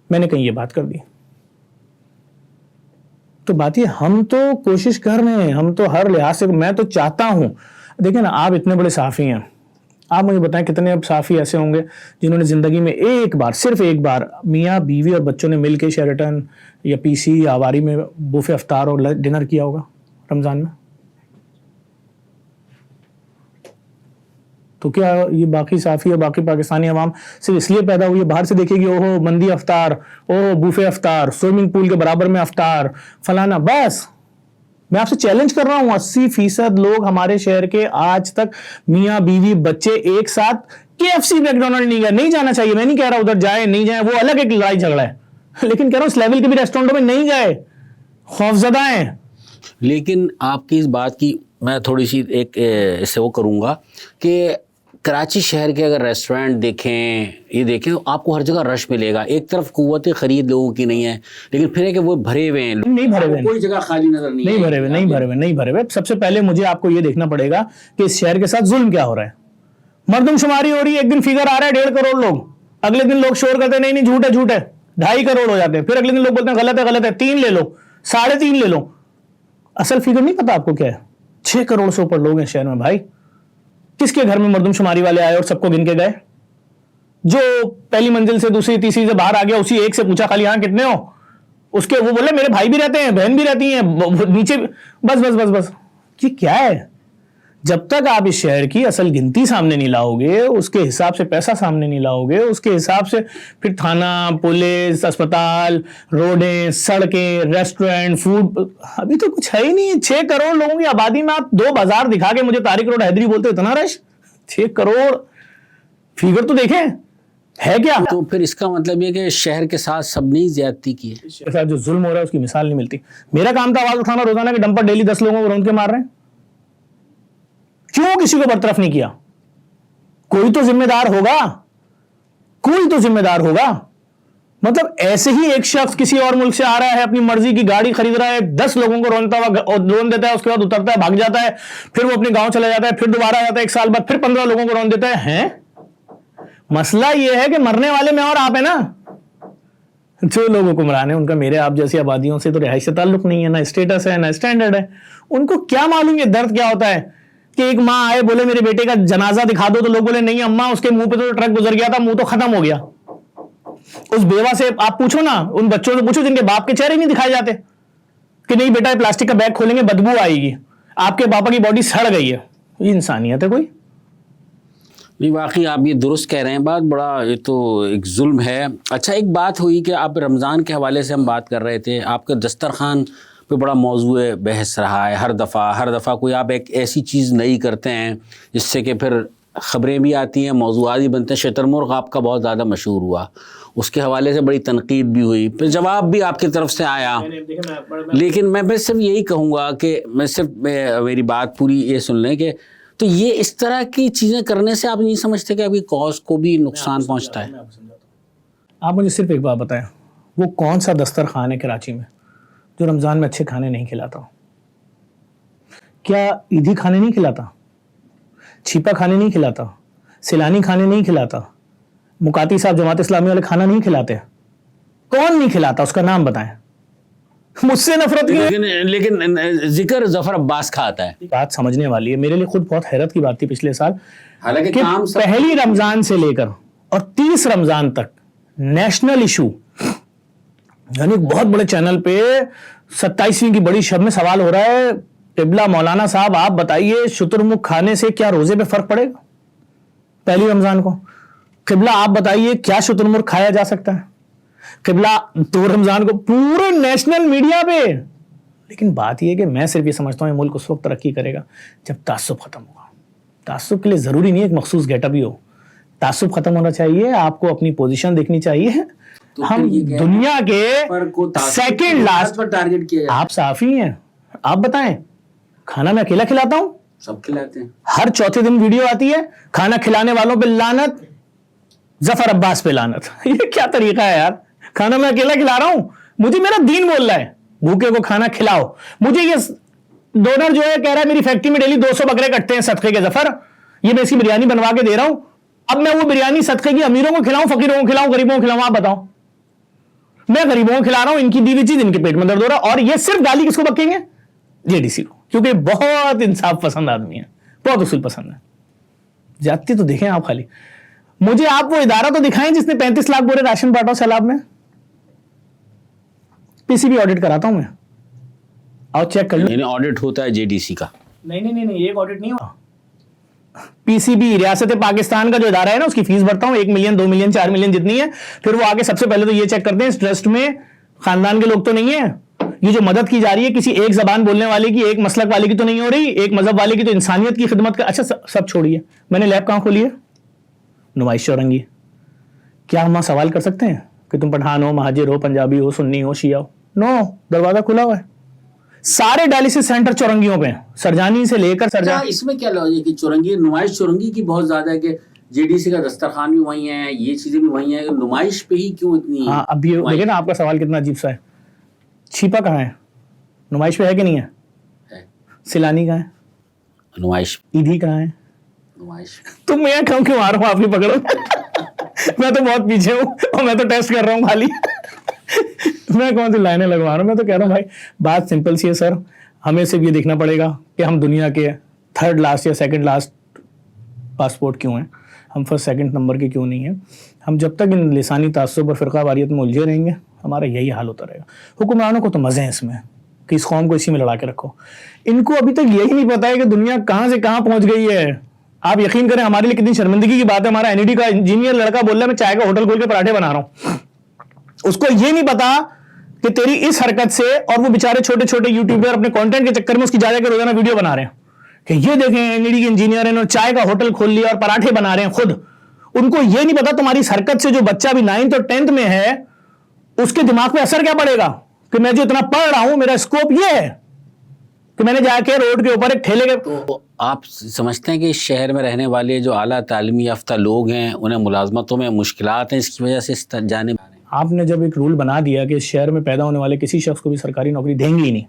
मैंने कहीं ये बात कर दी। तो बात ये, हम तो कोशिश कर रहे हैं, हम तो हर लिहाज से, मैं तो चाहता हूं, देखिए ना, आप इतने बड़े साफी हैं, आप मुझे बताएं कितने अब साफ़ी ऐसे होंगे जिन्होंने ज़िंदगी में एक बार, सिर्फ एक बार, मियाँ बीवी और बच्चों ने मिल के शेरटन या PC या आवारी में बुफे अफ्तार और डिनर किया होगा रमज़ान में? तो क्या ये बाकी साफ़ी और बाकी पाकिस्तानी अवाम सिर्फ इसलिए पैदा हुई है बाहर से देखेगी, ओहो मंदी अफ्तार, ओहो बुफे अफ्तार, स्विमिंग पूल के बराबर में अफ्तार, फलाना? बस मैं आपसे चैलेंज कर रहा हूं, 80% लोग हमारे शहर के आज तक मियाँ बीवी बच्चे एक साथ KFC मैकडोनल्ड नहीं गए। नहीं जाना चाहिए, मैं नहीं कह रहा उधर जाए नहीं जाए, वो अलग एक लड़ाई झगड़ा है, लेकिन कह रहा हूं इस लेवल के भी रेस्टोरेंटों में नहीं गए, खौफजदा हैं। लेकिन आपकी इस बात की मैं थोड़ी सी एक इससे वो करूँगा कि कराची शहर के अगर रेस्टोरेंट देखें, ये देखें, तो आपको हर जगह रश मिलेगा। एक तरफ कुव्वत खरीद लोगों की नहीं है, लेकिन फिर है कि वो भरे हुए हैं, नहीं भरे हुए, कोई जगह खाली नजर नहीं भरे हुए। सबसे पहले मुझे आपको ये देखना पड़ेगा कि इस शहर के साथ जुल्म क्या हो रहा है। मर्दमशुमारी हो रही है, एक दिन फिगर आ रहा है 1.5 करोड़ लोग, अगले दिन लोग शोर करते नहीं नहीं झूठ है झूठ है, 2.5 करोड़ हो जाते हैं, फिर अगले दिन लोग बोलते हैं गलत है 3 ले लो, 3.5 ले लो। असल फिगर नहीं पता आपको क्या है? 6 करोड़ से ऊपर लोग हैं शहर में भाई। किसके घर में मर्दमशुमारी वाले आए और सबको गिन के गए? जो पहली मंजिल से दूसरी तीसरी से बाहर आ गया, उसी एक से पूछा खाली यहां कितने हो, उसके वो बोले मेरे भाई भी रहते हैं, बहन भी रहती हैं, नीचे बस बस बस बस। ये क्या है? जब तक आप इस शहर की असल गिनती सामने नहीं लाओगे, उसके हिसाब से पैसा सामने नहीं लाओगे, उसके हिसाब से फिर थाना, पुलिस, अस्पताल, रोडें, सड़कें, रेस्टोरेंट, फूड, अभी तो कुछ है ही नहीं। 6 करोड़ लोगों की आबादी में आप 2 बाजार दिखा के मुझे तारिक रोड हैदरी बोलते इतना रश? 6 करोड़ फिगर तो देखें, है क्या? तो फिर इसका मतलब ये कि शहर के साथ सबने ही ज्यादती की है। शहर के साथ जो जुल्म हो रहा है उसकी मिसाल नहीं मिलती। मेरा काम था आवाज उठाना रोजाना के डंपर डेली 10 लोगों को रौंद के मार रहे हैं, क्यों किसी को बरतरफ नहीं किया? कोई तो जिम्मेदार होगा, कोई तो जिम्मेदार होगा। मतलब ऐसे ही एक शख्स किसी और मुल्क से आ रहा है, अपनी मर्जी की गाड़ी खरीद रहा है, 10 लोगों को रोनता हुआ रोन देता है, उसके बाद उतरता है, भाग जाता है, फिर वो अपने गांव चला जाता है, फिर दोबारा आता है 1 साल बाद, फिर 15 लोगों को रोन देता है। मसला यह है कि मरने वाले में और आप है ना। जो लोगों को मराने उनका मेरे आप जैसी आबादियों से तो रिहाइश से ताल्लुक नहीं है, ना स्टेटस है ना स्टैंडर्ड है। उनको क्या मालूम ये दर्द क्या होता है कि एक माँ आए बोले मेरे बेटे का जनाजा दिखा दो, तो लोग बोले नहीं अम्मा उसके मुंह पे तो ट्रक गुजर गया था, मुंह तो खत्म हो गया। उस बेवा से आप पूछो ना, उन बच्चों से पूछो जिनके बाप के चेहरे नहीं दिखाए जाते कि नहीं बेटा प्लास्टिक का बैग खोलेंगे बदबू आएगी, आपके पापा की बॉडी सड़ गई है। ये इंसानियत है कोई? नहीं, वाकई आप ये दुरुस्त कह रहे हैं बात, बड़ा ये तो एक जुल्म है। अच्छा, एक बात हुई कि आप रमज़ान के हवाले से हम बात कर रहे थे, आपका दस्तरखान पे बड़ा मौजूद बहस रहा है। हर दफ़ा कोई आप एक ऐसी चीज़ नई करते हैं जिससे कि फिर ख़बरें भी आती हैं, मौज़ूआत भी बनते हैं। शतरमुर्ग़ आपका बहुत ज़्यादा मशहूर हुआ, उसके हवाले से बड़ी तनकीद भी हुई, फिर जवाब भी आपकी तरफ से आया। लेकिन मैं सिर्फ यही कहूँगा कि मेरी बात पूरी ये सुन लें कि तो ये इस तरह की चीज़ें करने से आप नहीं समझते कि आपकी कॉज को भी नुकसान पहुँचता है? आप मुझे सिर्फ एक बात बताएं, वो कौन सा दस्तरखान है कराची में जो रमज़ान में अच्छे खाने नहीं खिलाता? क्या ईदी खाने नहीं खिलाता? छिपा खाने नहीं खिलाता? सिलानी खाने नहीं खिलाता? मुकाती साहब जमात इस्लामी वाले खाना नहीं खिलाते? कौन नहीं खिलाता? उसका नाम बताएं। मुझसे नफरत की लेकिन जिक्र जफर अब्बास का आता है। बात समझने वाली है। मेरे लिए खुद बहुत हैरत की बात थी पिछले साल, हालांकि पहली रमजान से लेकर और 30 रमजान तक नेशनल इशू, यानी बहुत बड़े चैनल पे 27वीं की बड़ी शब में सवाल हो रहा है, टिबला मौलाना साहब आप बताइए शुतुरमुर्ग खाने से क्या रोजे पे फर्क पड़ेगा पहली रमजान को? किबला आप बताइए क्या शुतुरमुर्ग खाया जा सकता है? किबला 2 रमजान को पूरे नेशनल मीडिया पे। लेकिन बात यह है कि मैं सिर्फ ये समझता हूं ये मुल्क उस वक्त तरक्की करेगा जब तासुब खत्म होगा। तासुब के लिए जरूरी नहीं है एक मखसूस गेटअप ही हो, तासुब खत्म होना चाहिए, आपको अपनी पोजीशन देखनी चाहिए। तो हम दुनिया के सेकंड लास्ट पर टारगेट किया, आप साफी हैं, आप बताएं खाना मैं अकेला खिलाता हूं? सब खिलाते हैं। हर चौथे दिन वीडियो आती है खाना खिलाने वालों पे लानत, जफर अब्बास पे लानत। ये क्या तरीका है यार? खाना मैं अकेला खिला रहा हूं, मुझे मेरा दीन बोल रहा है भूखे को खाना खिलाओ। मुझे ये डोनर जो है कह रहा है मेरी फैक्ट्री में डेली 200 बकरे कटते हैं सदके के, जफर ये मैं इसकी बिरयानी बनवा के दे रहा हूं, अब मैं वो बिरयानी सदके की अमीरों को खिलाऊं, फकीरों को खिलाऊं, गरीबों को खिलाऊं? आप बताओ। मैं गरीबों को खिला रहा हूं, इनकी दी हुई चीज इनके पेट में दर्द हो रहा है, और ये सिर्फ गाली किसको बकेंगे? जेडीसी को, क्योंकि बहुत इंसाफ पसंद आदमी है, बहुत उसूल पसंद है। जाती तो देखें आप, खाली मुझे आप वो इदारा तो दिखाएं जिसने 35 लाख बोरे राशन बांटा सैलाब में। पीसीबी ऑडिट कराता हूं मैं, आओ चेक कर लो। ऑडिट होता है जेडीसी का? नहीं, एक ऑडिट नहीं हुआ। पीसीबी रियासत पाकिस्तान का जो इदारा है ना, उसकी फीस भरता हूं, 1 मिलियन 2 मिलियन 4 मिलियन जितनी है। फिर वो आगे सबसे पहले तो ये चेक करते हैं इस ट्रस्ट में खानदान के लोग तो नहीं है, ये जो मदद की जा रही है किसी एक जबान बोलने वाले की, एक मसलक वाले की तो नहीं हो रही, एक मजहब वाले की, तो इंसानियत की खिदमत का। अच्छा सब छोड़िए, मैंने लैब कहां खोली है? नुमाइश चौरंगी। क्या हम वहां सवाल कर सकते हैं कि तुम पठान हो, महाजिर हो, पंजाबी हो, सुन्नी हो, शिया हो? नो, दरवाजा खुला हुआ है। सारे डायलिसिस सेंटर चौरंगियों पे, सरजानी से लेकर सरजानी। इसमें क्या लॉजिक है? चौरंगी, नुमाइश चौरंगी की बहुत ज्यादा है कि जेडीसी का दस्तरखान भी वही है, ये चीजें भी वही है, नुमाइश पे ही क्यों इतनी? हाँ, अब ये देखिए ना आपका सवाल कितना अजीब सा है। छिपा कहाँ है? नुमाइश पे है कि नहीं है? सिलानी कहाँ है? नुमाइश। ईदी कहाँ है? तुम मैं कम क्यों आ रहा हूँ आपकी पकड़ो मैं तो बहुत पीछे हूँ और मैं तो टेस्ट कर रहा हूँ खाली मैं कौन सी लाइनें लगवा रहा हूँ। मैं तो कह रहा हूँ भाई बात सिंपल सी है सर, हमें सिर्फ ये देखना पड़ेगा कि हम दुनिया के 3rd लास्ट या 2nd लास्ट पासपोर्ट क्यों हैं, हम 1st 2nd नंबर के क्यों नहीं हैं। हम जब तक इन लिसानी तासुब और फ़िरका वारियत में उलझे रहेंगे हमारा यही हाल होता रहेगा। हुक्मरानों को तो मज़े हैं इसमें कि इस कौम को इसी में लड़ा के रखो। इनको अभी तक यही नहीं पता है कि दुनिया कहाँ से कहाँ पहुँच गई है। आप यकीन करें हमारे लिए कितनी शर्मिंदगी की बात है, हमारा NED का इंजीनियर लड़का बोल रहा है मैं चाय का होटल खोल के पराठे बना रहा हूँ। उसको ये नहीं पता कि तेरी इस हरकत से, और वो बेचारे छोटे छोटे यूट्यूबर अपने कंटेंट के चक्कर में उसकी जा के रोजाना वीडियो बना रहे हैं कि ये देखें NED के इंजीनियर हैं चाय का होटल खोल लिया और पराठे बना रहे हैं खुद। उनको ये नहीं पता तुम्हारी इस हरकत से जो बच्चा भी 9th और 10th में है उसके दिमाग पे असर क्या पड़ेगा कि मैं जो इतना पढ़ रहा हूं मेरा स्कोप ये है कि मैंने जाके रोड के ऊपर एक ठेले के। तो आप समझते हैं कि इस शहर में रहने वाले जो आला तालीमी याफ्ता लोग हैं उन्हें मुलाजमतों में मुश्किलात हैं इसकी वजह से इस जाने। आपने जब एक रूल बना दिया कि इस शहर में पैदा होने वाले किसी शख्स को भी सरकारी नौकरी देंगे ही नहीं,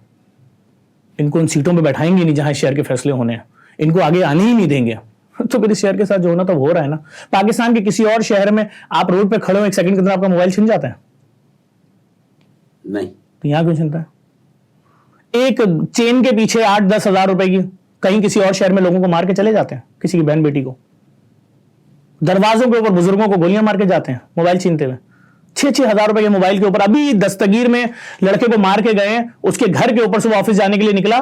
इनको उन सीटों पे बैठाएंगे नहीं जहां इस शहर के फैसले होने हैं, इनको आगे आने ही नहीं देंगे, तो फिर इस शहर के साथ जो होना तो हो रहा है ना। पाकिस्तान के किसी और शहर में आप रोड पे खड़े हो 1 सेकंड के अंदर आपका मोबाइल छिन जाता है नहीं, तो यहां क्यों छिनता है? एक चेन के पीछे 8-10 हज़ार रुपए की कहीं किसी और शहर में लोगों को मार के चले जाते हैं, किसी की बहन बेटी को, दरवाजों के ऊपर बुजुर्गों को गोलियां मार के जाते हैं मोबाइल छीनते हुए। 6-6 हज़ार रुपए के मोबाइल के ऊपर अभी दस्तगीर में लड़के को मार के गए, उसके घर के ऊपर से वो ऑफिस जाने के लिए निकला,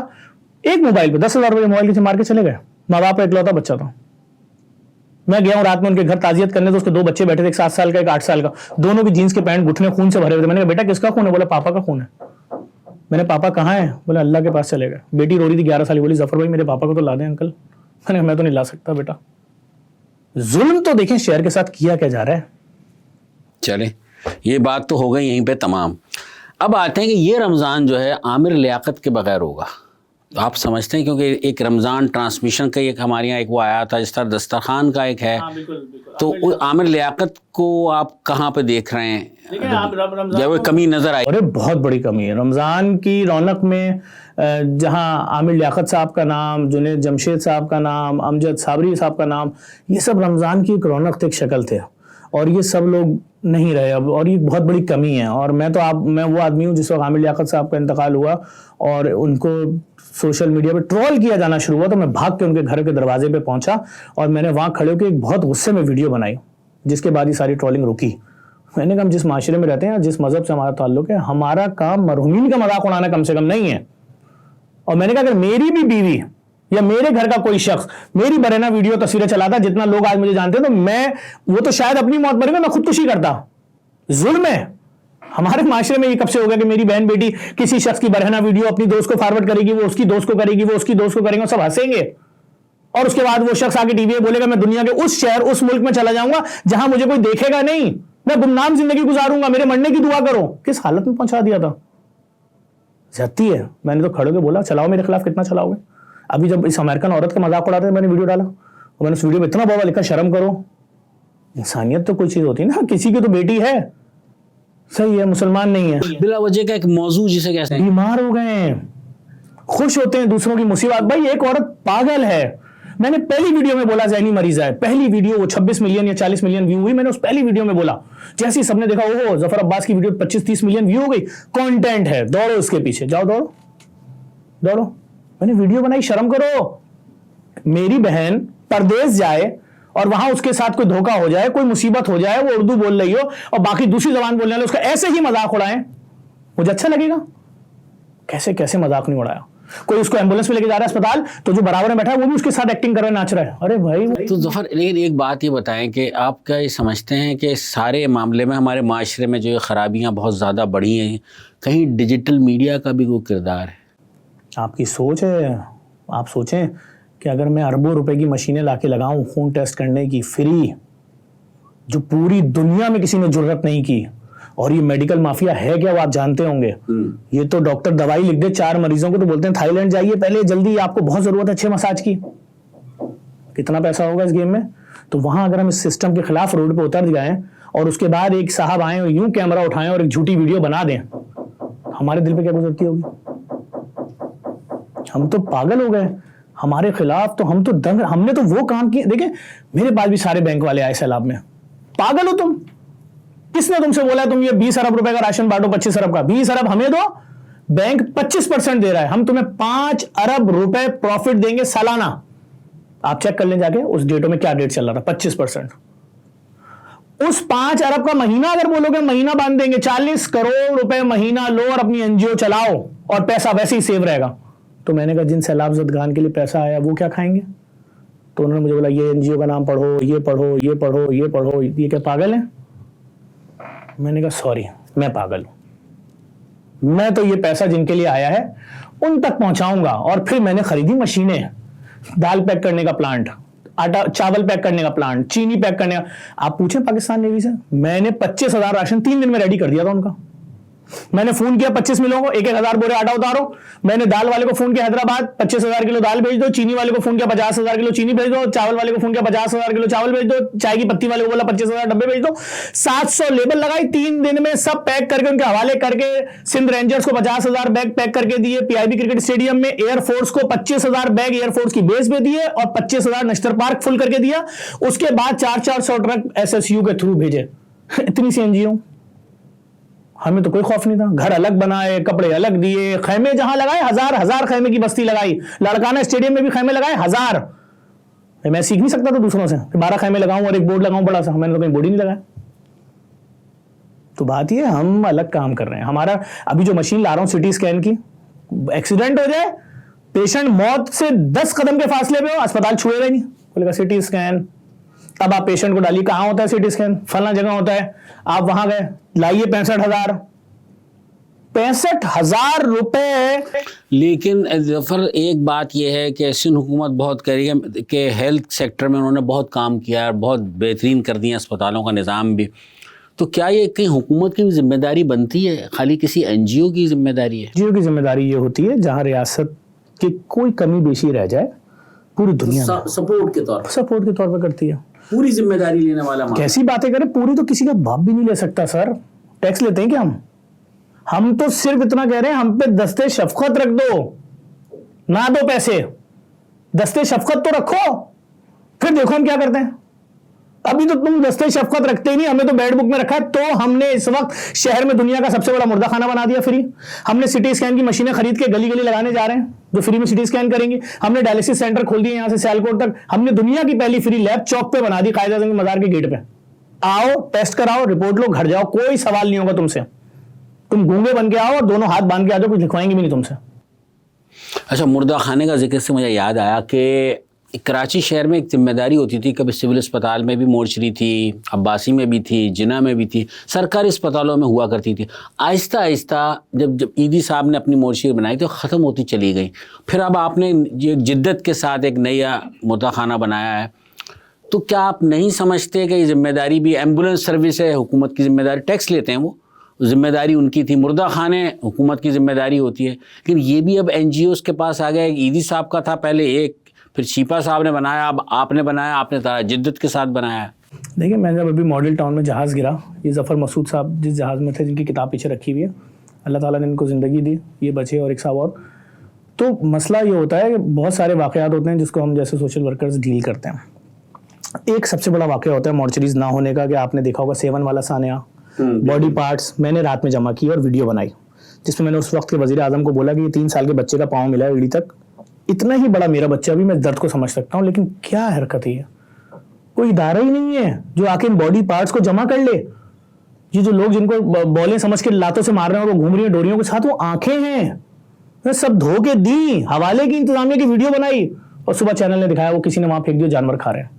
एक मोबाइल पे 10 हज़ार रुपए के मोबाइल से मार के चले गए। माँ बाप का इकलौता बच्चा था। मैं गया हूं रात में उनके घर ताजियत करने, तो उसके 2 बच्चे बैठे थे, एक 7 साल का एक 8 साल का, दोनों की जीन्स के पैंट घुटने खून से भरे हुए थे। मैंने कहा बेटा किसका खून है? बोला पापा का खून है। मैंने पापा कहाँ है? बोला अल्लाह के पास चले गए। बेटी रो रही थी 11 साल की, बोली जफर भाई मेरे पापा को तो ला दें अंकल। मैंने मैं तो नहीं ला सकता बेटा। जुल्म तो देखें शहर के साथ किया क्या जा रहा है। चले ये बात तो हो गई यहीं पे तमाम। अब आते हैं कि ये रमज़ान जो है आमिर लियाकत के बगैर होगा, तो आप समझते हैं क्योंकि एक रमज़ान ट्रांसमिशन का एक हमारे यहाँ एक वो आया था, जिस तरह दस्तरखान का एक है, तो आमिर लियाकत को आप कहाँ पे देख रहे हैं? या वो कमी नजर आई? अरे बहुत बड़ी कमी है रमज़ान की रौनक में। जहाँ आमिर लियाकत साहब का नाम, जुनैद जमशेद साहब का नाम, अमजद साबरी साहब का नाम, ये सब रमज़ान की एक रौनक थे, एक शक्ल थे, और ये सब लोग नहीं रहे अब, और ये बहुत बड़ी कमी है। और मैं वो आदमी हूँ जिस वक्त आमिर लियाकत साहब का इंतकाल हुआ और उनको सोशल मीडिया पे ट्रोल किया जाना शुरू हुआ, तो मैं भाग के उनके घर के दरवाजे पे पहुंचा और मैंने वहाँ खड़े होकर एक बहुत गुस्से में वीडियो बनाई, जिसके बाद ये सारी ट्रोलिंग रुकी। मैंने कहा हम जिस माशरे में रहते हैं, जिस मजहब से हमारा ताल्लुक है, हमारा काम मरहूमीन का मजाक उड़ाना कम से कम नहीं है। और मैंने कहा अगर मेरी भी बीवी या मेरे घर का कोई शख्स मेरी बरेना वीडियो तस्वीरें चलाता, जितना लोग आज मुझे जानते हैं, तो वो तो शायद अपनी मौत मरेगा, मैं खुदकुशी करता। जुल्म है हमारे माशरे में। ये कब से हो गया कि मेरी बहन बेटी किसी शख्स की बरहना वीडियो अपनी दोस्त को फॉरवर्ड करेगी, वो उसकी दोस्त को करेगी, वो उसकी दोस्त को करेंगे, सब हंसेंगे, और उसके बाद वो शख्स आके टीवी में बोलेगा मैं दुनिया के उस शहर उस मुल्क में चला जाऊंगा जहां मुझे कोई देखेगा नहीं, मैं गुमनाम जिंदगी गुजारूंगा, मेरे मरने की दुआ करो। किस हालत में पहुंचा दिया था। ज्यादती है। मैंने तो खड़े होकर बोला चलाओ मेरे खिलाफ, कितना चलाओगे। अभी जब इस अमेरिकन औरत का मजाक उड़ाते थे मैंने वीडियो डाला, और मैंने उस वीडियो में इतना बाबा लिखा शर्म करो। इंसानियत तो कोई चीज होती है ना, किसी की तो बेटी है, सही है, मुसलमान नहीं है। बिला वजह का एक मौजू जिसे कहते हैं, बीमार हो गए हैं, खुश होते हैं दूसरों की मुसीबत। भाई एक औरत पागल है। मैंने पहली वीडियो में बोला ज़हनी मरीज है, पहली वीडियो वो 26 मिलियन या 40 मिलियन व्यू हुई, मैंने उस पहली वीडियो में बोला। जैसे ही सबने देखा ओहो जफर अब्बास की वीडियो 25-30 मिलियन व्यू हो गई, कंटेंट है, दौड़ो उसके पीछे, जाओ दौड़ो दौड़ो। मैंने वीडियो बनाई, शर्म करो। मेरी बहन परदेश जाए और वहां उसके साथ कोई धोखा हो जाए, कोई मुसीबत हो जाए, वो उर्दू बोल रही हो और बाकी दूसरी जबान बोलने वाले उसका ऐसे ही मजाक उड़ाएं, मुझे अच्छा लगेगा? कैसे कैसे मजाक नहीं उड़ाया। कोई उसको एम्बुलेंस में लेके जा रहा है अस्पताल, तो जो बराबर में बैठा है वो भी उसके साथ एक्टिंग कर रहा है, नाच रहा है। अरे भाई तो जफर लेकिन एक बात ये बताएं कि आप क्या ये समझते हैं कि सारे मामले में हमारे माशरे में जो ये खराबियाँ बहुत ज़्यादा बढ़ी हैं, कहीं डिजिटल मीडिया का भी कोई किरदार है? आपकी सोच है। आप सोचें कि अगर मैं अरबों रुपए की मशीनें लाके लगाऊं खून टेस्ट करने की फ्री, जो पूरी दुनिया में किसी ने जुर्रत नहीं की, और ये मेडिकल माफिया है क्या वो आप जानते होंगे। ये तो डॉक्टर दवाई लिख दे 4 मरीजों को तो बोलते हैं थाईलैंड जाइए पहले, जल्दी आपको बहुत जरूरत है 6 मसाज की। कितना पैसा होगा इस गेम में। तो वहां अगर हम इस सिस्टम के खिलाफ रोड पे उतर जाएं और उसके बाद एक साहब आए और यूं कैमरा उठाएं और एक झूठी वीडियो बना दें, हमारे दिल पे क्या गुजरती होगी। हम तो पागल हो गए। हमारे खिलाफ तो हम तो दंग, हमने तो वो काम किए। देखें मेरे पास भी सारे बैंक वाले आए सैलाब में, पागल हो तुम? किसने तुमसे बोला तुम ये 20 अरब रुपए का राशन बांटो, 25 अरब का? 20 अरब हमें दो, बैंक 25% दे रहा है, हम तुम्हें 5 अरब रुपए प्रॉफिट देंगे सालाना। आप चेक कर लें जाके उस डेटों में क्या डेट चल रहा था, 25%। उस 5 अरब का महीना अगर बोलोगे महीना बांध देंगे, 40 करोड़ रुपए महीना लो और अपनी एनजीओ चलाओ और पैसा वैसे ही सेव रहेगा। तो मैंने कहा जिन सैलाब ज़दगान के लिए पैसा आया वो क्या खाएंगे? तो उन्होंने मुझे बोला ये एनजीओ का नाम पढ़ो, ये पढ़ो, ये पढ़ो, ये पढ़ो, ये क्या पागल है? मैंने कहा सॉरी, मैं पागल हूं, मैं तो ये पैसा जिनके लिए आया है उन तक पहुंचाऊंगा। और फिर मैंने खरीदी मशीनें, दाल पैक करने का प्लांट, आटा चावल पैक करने का प्लांट, चीनी पैक करने का। आप पूछें पाकिस्तान नेवी से, मैंने 25,000 राशन 3 दिन में रेडी कर दिया था उनका। मैंने फोन किया 25 मिलों को, 1,000 बोरे आटा उतारो। मैंने दाल वाले को फोन किया हैदराबाद, 25,000 किलो दाल भेज दो। चीनी वाले को फोन किया 50,000 किलो चीनी भेज दो। चावल वाले को फोन किया 50,000 किलो चावल भेज दो। चाय की पत्ती वाले को बोला 25,000 डब्बे भेज दो। 700 लेबल लगाई, 3 दिन में सब पैक करके उनके हवाले करके सिंध रेंजर्स को 50,000 बैग पैक करके दिए। पीआईबी क्रिकेट स्टेडियम में एयरफोर्स को 25,000 बैग एयरफोर्स की बेस पे दिए और 25,000 नश्तर पार्क फुल करके दिया। उसके बाद 400 ट्रक एसएसयू के थ्रू भेजे। इतनी सी एनजीओ, हमें तो कोई खौफ नहीं था। घर अलग बनाए, कपड़े अलग दिए, खैमे जहां लगाए, हजार खैमे की बस्ती लगाई। लड़काना स्टेडियम में भी खैमे लगाए 1000। मैं सीख नहीं सकता था दूसरों से कि 12 खैमे लगाऊं और एक बोर्ड लगाऊं बड़ा सा, मैंने तो कहीं बोर्ड ही नहीं लगाया। तो बात ये हम अलग काम कर रहे हैं। हमारा अभी जो मशीन ला रहा हूं सिटी स्कैन की, एक्सीडेंट हो जाए, पेशेंट मौत से 10 कदम के फासले पे हो, अस्पताल छुएगा नहीं, बोलेगा सिटी स्कैन। तब आप पेशेंट को डालिए, कहां होता है सिटी स्कैन? फलना जगह होता है। आप वहां गए, लाइए 65,000 रुपए। लेकिन जफर एक बात यह है कि सिंध हुकूमत बहुत कह रही है कि हेल्थ सेक्टर में उन्होंने बहुत काम किया है, बहुत बेहतरीन कर दिया अस्पतालों का निज़ाम भी। तो क्या ये कहीं हुकूमत की भी जिम्मेदारी बनती है, खाली किसी एनजीओ की जिम्मेदारी है? एनजीओ की जिम्मेदारी ये होती है जहां रियासत की कोई कमी बेशी रह जाए, पूरी दुनिया सपोर्ट के तौर पर करती है। पूरी जिम्मेदारी लेने वाला कैसी बातें करें, पूरी तो किसी का बाप भी नहीं ले सकता सर। टैक्स लेते हैं क्या हम तो सिर्फ इतना कह रहे हैं हम पे दस्ते शफकत रख दो, ना दो पैसे, दस्ते शफकत तो रखो, फिर देखो हम क्या करते हैं। अभी तो तुम दस्ते शफकत रखते ही नहीं, हमें तो बैड बुक में रखा है। तो हमने इस वक्त शहर में दुनिया का सबसे बड़ा मुर्दा खाना बना दिया फ्री। हमने सिटी स्कैन की मशीनें खरीद के गली गली लगाने जा रहे हैं जो फ्री में सिटी स्कैन करेंगी। हमने डायलिसिस सेंटर खोल दिए यहां से सियालकोट तक। हमने दुनिया की पहली फ्री लैब चौक पे बना दी, कायदा मजार के गेट पे। आओ, टेस्ट कराओ, रिपोर्ट लो, घर जाओ, कोई सवाल नहीं होगा तुमसे। तुम गूंगे बन के आओ और दोनों हाथ बांध के आ जाओ, कुछ लिखवाएंगे भी नहीं तुमसे। अच्छा, मुर्दा खाने का जिक्र से मुझे याद आया कि कराची शहर में एक जिम्मेदारी होती थी, कभी सिविल अस्पताल में भी मोर्चरी थी, अब्बासी में भी थी, जिना में भी थी, सरकारी अस्पतालों में हुआ करती थी। आहिस्ता आहिस्ता जब ईदी साहब ने अपनी मोर्चरी बनाई तो ख़त्म होती चली गई। फिर अब आपने ये जिद्दत के साथ एक नया मुर्दा खाना बनाया है, तो क्या आप नहीं समझते कि ये जिम्मेदारी भी, एम्बुलेंस सर्विस है हुकूमत की जिम्मेदारी, टैक्स लेते हैं वो, जिम्मेदारी उनकी थी, मुर्दा खाने हुकूमत की जिम्मेदारी होती है, लेकिन ये भी अब NGOs के पास आ गया। ईदी साहब का था पहले एक, फिर शीपा साहब ने बनाया, अब आपने बनाया, आपने जिद्दत के साथ बनाया। देखिए, मैं जब अभी मॉडल टाउन में जहाज़ गिरा, ये ज़फ़र मसूद साहब जिस जहाज़ में थे, जिनकी किताब पीछे रखी हुई है, अल्लाह ताला ने इनको ज़िंदगी दी, ये बचे और एक साहब और। तो मसला ये होता है कि बहुत सारे वाक़यात होते हैं जिसको हम जैसे सोशल वर्कर्स डील करते हैं। एक सबसे बड़ा वाक़या होता है मॉर्चरीज ना होने का, कि आपने देखा होगा 7 वाला सानिया, बॉडी पार्ट्स मैंने रात में जमा की और वीडियो बनाई, जिसमें मैंने उस वक्त के वज़ीर आज़म को बोला कि ये 3 साल के बच्चे का पाँव मिला है एड़ी तक, इतना ही बड़ा मेरा बच्चा भी, मैं दर्द को समझ सकता हूँ, लेकिन क्या हरकत है, कोई इदारा ही नहीं है जो आके इन बॉडी पार्ट्स को जमा कर ले। ये जो लोग जिनको बॉलें समझ के लातों से मार रहे हैं और वो घूम रही हैं डोरियों के साथ, वो आंखें हैं, सब धो के दी, हवाले की इंतजामिया की वीडियो बनाई और सुबह चैनल ने दिखाया वो किसी ने वहां फेंक दिया, जानवर खा रहे हैं।